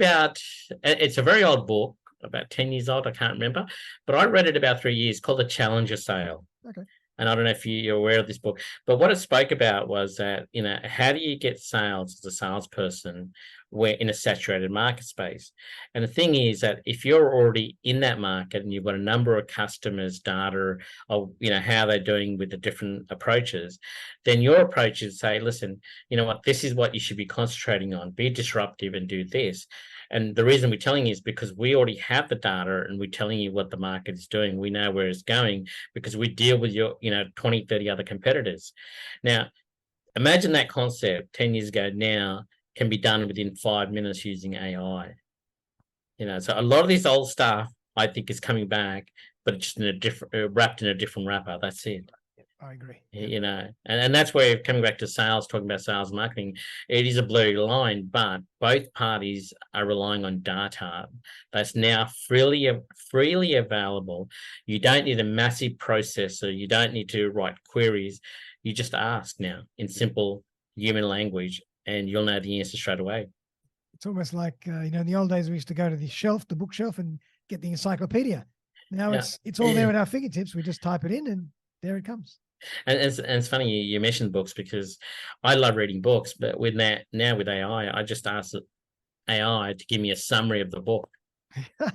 it's a very old book, about 10 years old, I can't remember, but I read it about 3 years, called The Challenger Sale. Okay. And I don't know if you're aware of this book, but what it spoke about was that, how do you get sales as a salesperson where in a saturated market space? And the thing is that if you're already in that market and you've got a number of customers, data of, how they're doing with the different approaches, then your approach is say, listen, you know what, this is what you should be concentrating on, be disruptive and do this. And the reason we're telling you is because we already have the data, and we're telling you what the market is doing. We know where it's going because we deal with your, 20, 30 other competitors. Now, imagine that concept 10 years ago now can be done within 5 minutes using AI. So a lot of this old stuff, I think, is coming back, but it's just in a different, wrapped in a different wrapper. That's it.
I agree.
And that's where, coming back to sales, talking about sales marketing, it is a blurry line, but both parties are relying on data that's now freely available. You don't need a massive processor. You don't need to write queries. You just ask now in simple human language, and you'll know the answer straight away.
It's almost like, in the old days, we used to go to the bookshelf, and get the encyclopedia. Now it's all there at our fingertips. We just type it in, and there it comes.
And it's funny you mentioned books, because I love reading books, but with AI, I just ask AI to give me a summary of the book,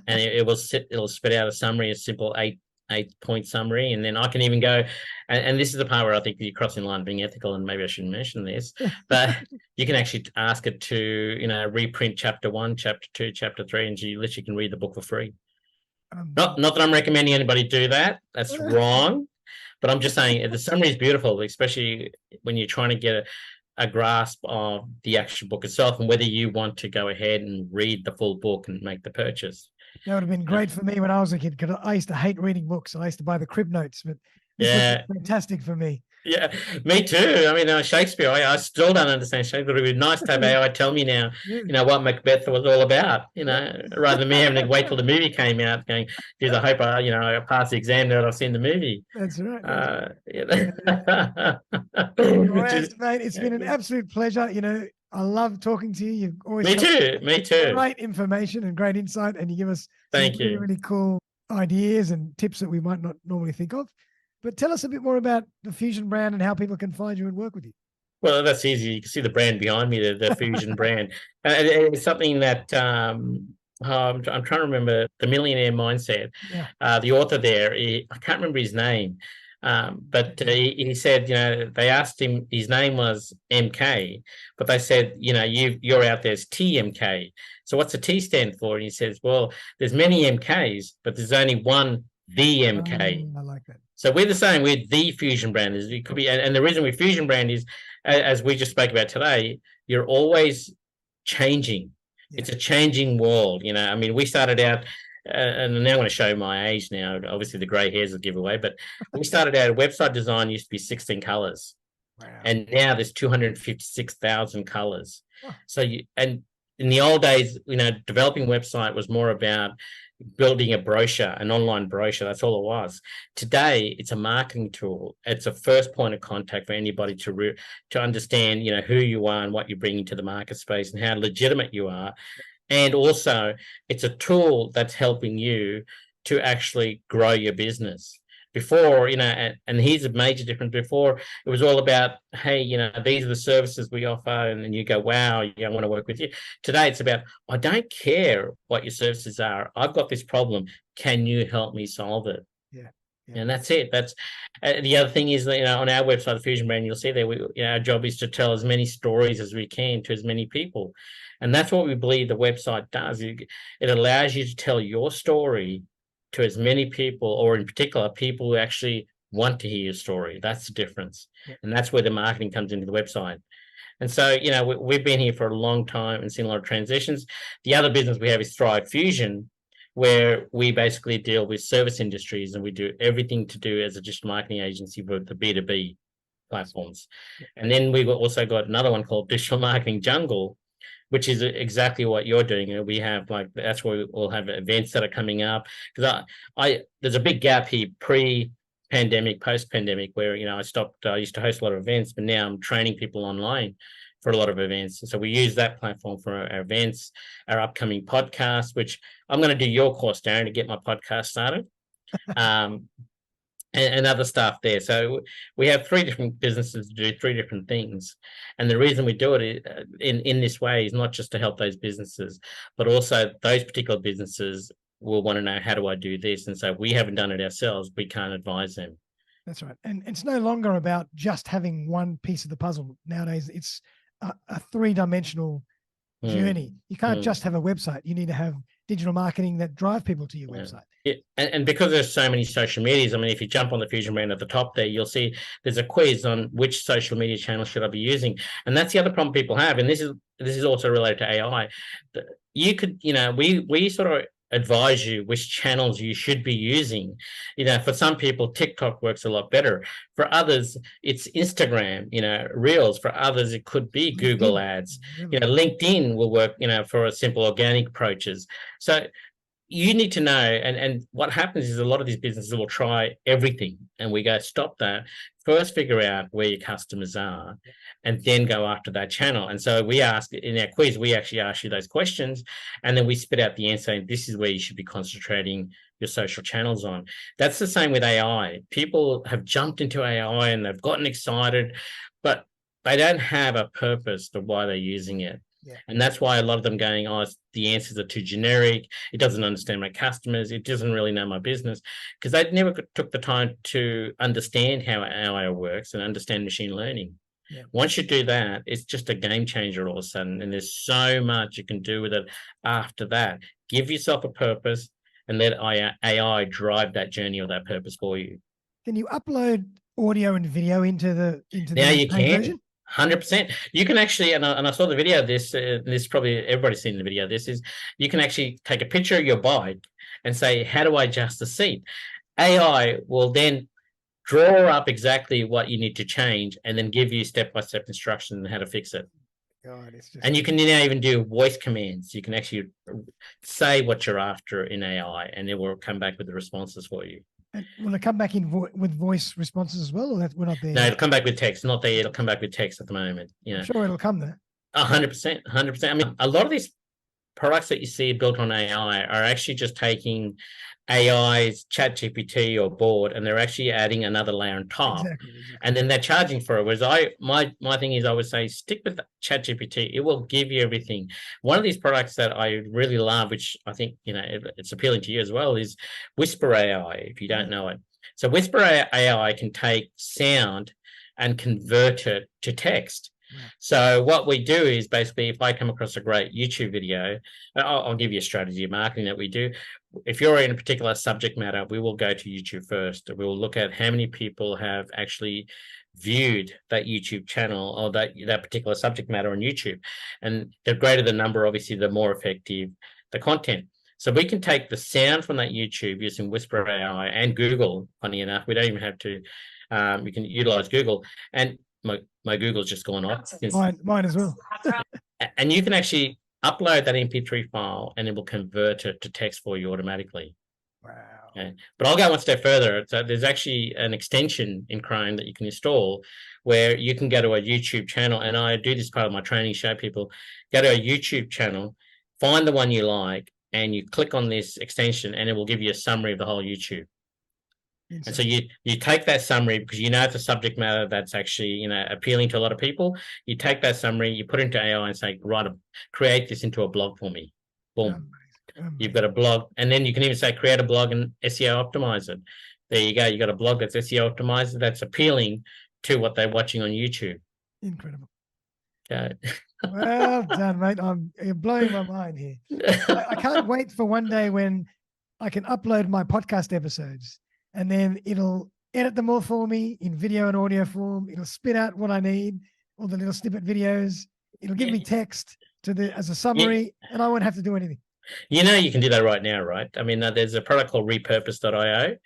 and it'll spit out a summary, a simple eight 8-point summary, and then I can even go, and this is the part where I think you're crossing the line being ethical, and maybe I shouldn't mention this, but you can actually ask it to, reprint chapter 1, chapter 2, chapter 3, and you literally can read the book for free. Not that I'm recommending anybody do that. That's wrong. But I'm just saying the summary is beautiful, especially when you're trying to get a grasp of the actual book itself and whether you want to go ahead and read the full book and make the purchase.
That would have been great for me when I was a kid, because I used to hate reading books. I used to buy the crib notes, but this would be fantastic for me.
Yeah, me too. I mean, Shakespeare, I still don't understand Shakespeare. It would be nice to have AI tell me now, what Macbeth was all about, rather than me having to wait till the movie came out going, geez, I hope I pass the exam now that I've seen the movie.
That's right. Razz, mate, it's been an absolute pleasure. I love talking to you. You've always
me too.
Great information and great insight, and you give us
Thank
really,
you.
really cool ideas and tips that we might not normally think of. But tell us a bit more about the Fusion brand and how people can find you and work with you.
Well, that's easy. You can see the brand behind me, the Fusion brand. It's something that I'm trying to remember, The Millionaire Mindset.
Yeah.
The author there, I can't remember his name, but he said, they asked him, his name was MK, but they said, you're out there as TMK. So what's the T stand for? And he says, well, there's many MKs, but there's only one VMK.
I like that.
So we're the same. We're the Fusion brand. It could be, and the reason we're Fusion brand is, as we just spoke about today, you're always changing. Yeah. It's a changing world. I mean, we started out, and now I'm going to show my age now. Obviously, the grey hairs will give away, but we started out. Website design used to be 16 colors, wow. And now there's 256,000 colors. Oh. So and in the old days, developing website was more about building a brochure, an online brochure. That's all it was. Today, it's a marketing tool. It's a first point of contact for anybody to understand, who you are and what you're bringing to the market space and how legitimate you are. And also, it's a tool that's helping you to actually grow your business. Before, and here's a major difference. Before, it was all about, hey, these are the services we offer, and then you go, wow, I want to work with you. Today, it's about, I don't care what your services are. I've got this problem. Can you help me solve it? Yeah. And that's it. That's the other thing is that, on our website, the Fusion brand, you'll see there, our job is to tell as many stories as we can to as many people. And that's what we believe the website does. It allows you to tell your story to as many people, or in particular, people who actually want to hear your story. That's the difference. Yeah. And that's where the marketing comes into the website. And so, we've been here for a long time and seen a lot of transitions. The other business we have is Thrive Fusion, where we basically deal with service industries, and we do everything to do as a digital marketing agency for the B2B platforms. Yeah. And then we've also got another one called Digital Marketing Jungle, which is exactly what you're doing. We have that's where we'll have events that are coming up, because there's a big gap here pre-pandemic, post-pandemic, where I used to host a lot of events, but now I'm training people online for a lot of events. So we use that platform for our events, our upcoming podcast, which I'm going to do your course, Darren, to get my podcast started. And other stuff there. So we have 3 different businesses to do 3 different things. And the reason we do it in this way is not just to help those businesses, but also those particular businesses will want to know, how do I do this? And so we haven't done it ourselves. We can't advise them.
That's right. And it's no longer about just having one piece of the puzzle. Nowadays, it's a 3-dimensional journey. You can't just have a website. You need to have digital marketing that drive people to your website.
Yeah. And because there's so many social medias, I mean, if you jump on the Fusion brand at the top there, you'll see there's a quiz on which social media channel should I be using. And that's the other problem people have. And this is also related to AI. You could, we sort of advise you which channels you should be using. For some people, TikTok works a lot better. For others, it's Instagram, Reels. For others, it could be Google Ads. LinkedIn will work, for a simple organic approaches. So you need to know, and what happens is a lot of these businesses will try everything, and we go, stop that. First, figure out where your customers are, and then go after that channel. And so we ask in our quiz, we actually ask you those questions, and then we spit out the answer, and this is where you should be concentrating your social channels on. That's the same with AI. People have jumped into AI and they've gotten excited, but they don't have a purpose to why they're using it.
Yeah.
And that's why a lot of them going, oh, the answers are too generic. It doesn't understand my customers. It doesn't really know my business, because they never took the time to understand how AI works and understand machine learning.
Yeah.
Once you do that, it's just a game changer all of a sudden. And there's so much you can do with it after that. Give yourself a purpose and let AI drive that journey or that purpose for you.
Can you upload audio and video into the
Now you
paid
can.
version?
100%. You can actually, and I saw the video of this, this probably everybody's seen the video of this, is you can actually take a picture of your bike and say, how do I adjust the seat? AI will then draw up exactly what you need to change and then give you step-by-step instructions on how to fix it.
God, it's just...
And you can now even do voice commands. You can actually say what you're after in AI and it will come back with the responses for you.
And will it come back in with voice responses as well, or that we're not there?
No,
yet?
it'll come back with text. Not there. It'll come back with text at the moment. You know,
I'm sure it'll come there.
100%, 100%. I mean, a lot of these products that you see built on AI are actually just taking AI's ChatGPT or board, and they're actually adding another layer on top.
Exactly.
And then they're charging for it. Whereas my thing is, I would say stick with ChatGPT. It will give you everything. One of these products that I really love, which I think it's appealing to you as well, is Whisper AI. If you don't know it, so Whisper AI can take sound and convert it to text. So what we do is basically, if I come across a great YouTube video, I'll give you a strategy of marketing that we do. If you're in a particular subject matter, we will go to YouTube first. We will look at how many people have actually viewed that YouTube channel or that particular subject matter on YouTube. And the greater the number, obviously, the more effective the content. So we can take the sound from that YouTube using Whisper AI and Google. Funny enough, we don't even have to. We can utilize Google, and my Google's just gone off.
Mine as well.
And you can actually upload that MP3 file and it will convert it to text for you automatically.
Wow.
Okay. But I'll go one step further. So there's actually an extension in Chrome that you can install where you can go to a YouTube channel, and I do this part of my training, show people, go to a YouTube channel, find the one you like, and you click on this extension and it will give you a summary of the whole YouTube. And so you take that summary, because you know it's a subject matter that's actually appealing to a lot of people. You take that summary, you put it into AI and say, create this into a blog for me. Boom. You've got a blog, and then you can even say create a blog and SEO optimize it. There you go. You got a blog that's SEO optimized, that's appealing to what they're watching on YouTube.
Incredible.
Okay.
Well done, mate. You're blowing my mind here. I can't wait for one day when I can upload my podcast episodes, and then it'll edit them all for me in video and audio form. It'll spit out what I need, all the little snippet videos. It'll give me text as a summary, and I won't have to do anything.
You can do that right now, right? I mean, there's a product called repurpose.io.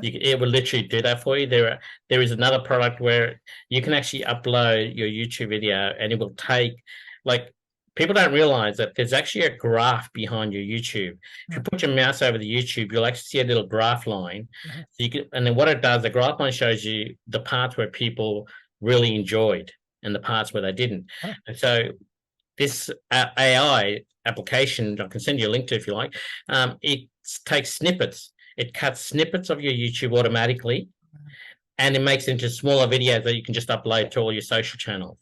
It will literally do that for you. There is another product where you can actually upload your YouTube video, and it will take, like, people don't realize that there's actually a graph behind your YouTube. If you put your mouse over the YouTube, you'll actually see a little graph line. So and then what it does, the graph line shows you the parts where people really enjoyed and the parts where they didn't. And so this AI application, I can send you a link to if you like, it takes snippets. It cuts snippets of your YouTube automatically, and it makes it into smaller videos that you can just upload to all your social channels.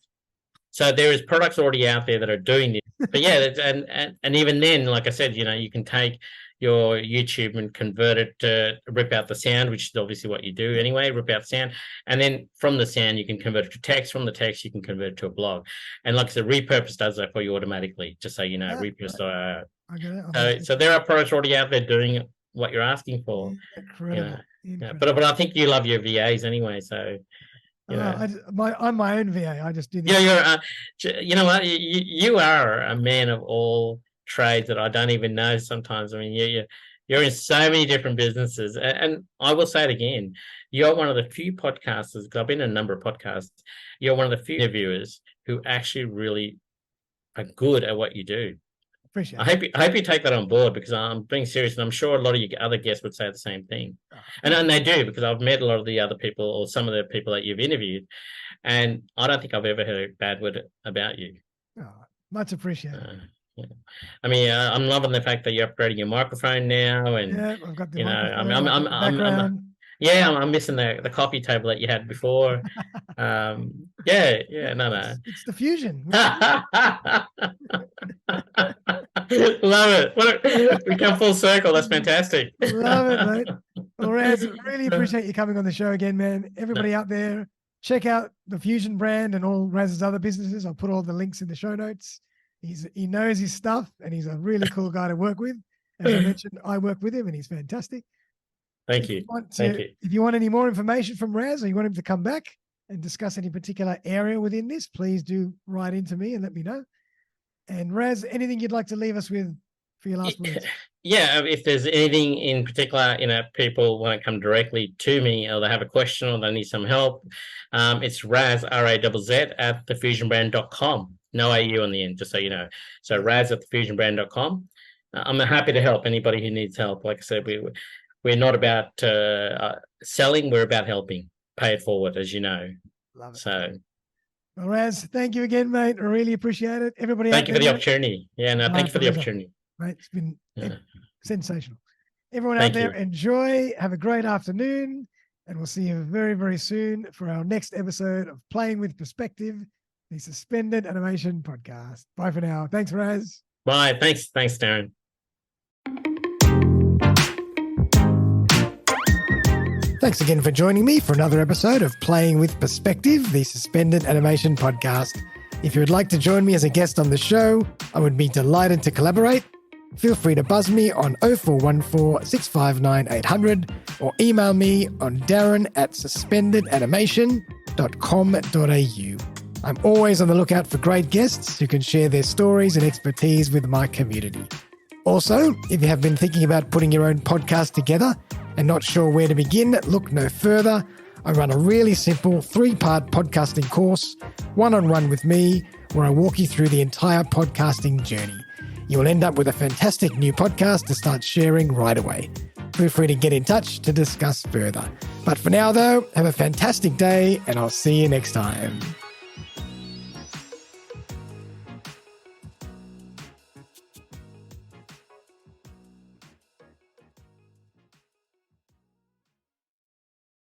So there is products already out there that are doing this. But yeah, and even then, like I said, you can take your YouTube and convert it to rip out the sound, which is obviously what you do anyway, rip out sound. And then from the sound, you can convert it to text. From the text, you can convert it to a blog. And like I said, Repurpose does that for you automatically, just so you know, Repurpose. So there are products already out there doing what you're asking for.
Incredible.
But I think you love your VAs anyway, so...
I'm my own VA. I just do this.
You know what? You are a man of all trades that I don't even know sometimes. I mean, you're in so many different businesses, and I will say it again. You're one of the few podcasters, because I've been in a number of podcasts. You're one of the few interviewers who actually really are good at what you do.
Appreciate
it. I hope you take that on board, because I'm being serious, and I'm sure a lot of your other guests would say the same thing. And they do, because I've met a lot of the other people, or some of the people that you've interviewed, and I don't think I've ever heard a bad word about you.
Much appreciated.
I mean, I'm loving the fact that you're upgrading your microphone now, and
I've got the microphone,
Yeah, I'm missing the coffee table that you had before. Yeah, no.
It's the fusion.
Love it. We come full circle. That's fantastic.
Love it, mate. Well, Raz, really appreciate you coming on the show again, man. Everybody out there, check out the Fusion brand and all Raz's other businesses. I'll put all the links in the show notes. He knows his stuff, and he's a really cool guy to work with. As I mentioned, I work with him, and he's fantastic.
Thank you.
If you want any more information from Razz, or you want him to come back and discuss any particular area within this, please do write into me and let me know. And Razz, anything you'd like to leave us with for your last words?
Yeah, if there's anything in particular, people want to come directly to me, or they have a question or they need some help, it's Razz, RAZZ, at thefusionbrand.com. No AU on the end, just so you know. So Razz at thefusionbrand.com. I'm happy to help anybody who needs help. Like I said, we're not about selling, we're about helping. Pay it forward, as you know.
Love it.
So,
well, Razz, thank you again, mate. I really appreciate it. Everybody,
thank you for the opportunity. Yeah, no, thank you for the opportunity,
mate. It's been sensational. Everyone out there, enjoy. Have a great afternoon, and we'll see you very, very soon for our next episode of Playing with Perspective, the Suspended Animation Podcast. Bye for now. Thanks, Razz.
Bye. Thanks, Darren.
Thanks again for joining me for another episode of Playing with Perspective, the Suspended Animation Podcast. If you would like to join me as a guest on the show, I would be delighted to collaborate. Feel free to buzz me on 0414 659 800 or email me on darren@suspendedanimatio.com.au. I'm always on the lookout for great guests who can share their stories and expertise with my community. Also, if you have been thinking about putting your own podcast together and not sure where to begin, look no further. I run a really simple 3-part podcasting course, one-on-one with me, where I walk you through the entire podcasting journey. You will end up with a fantastic new podcast to start sharing right away. Feel free to get in touch to discuss further. But for now, though, have a fantastic day, and I'll see you next time.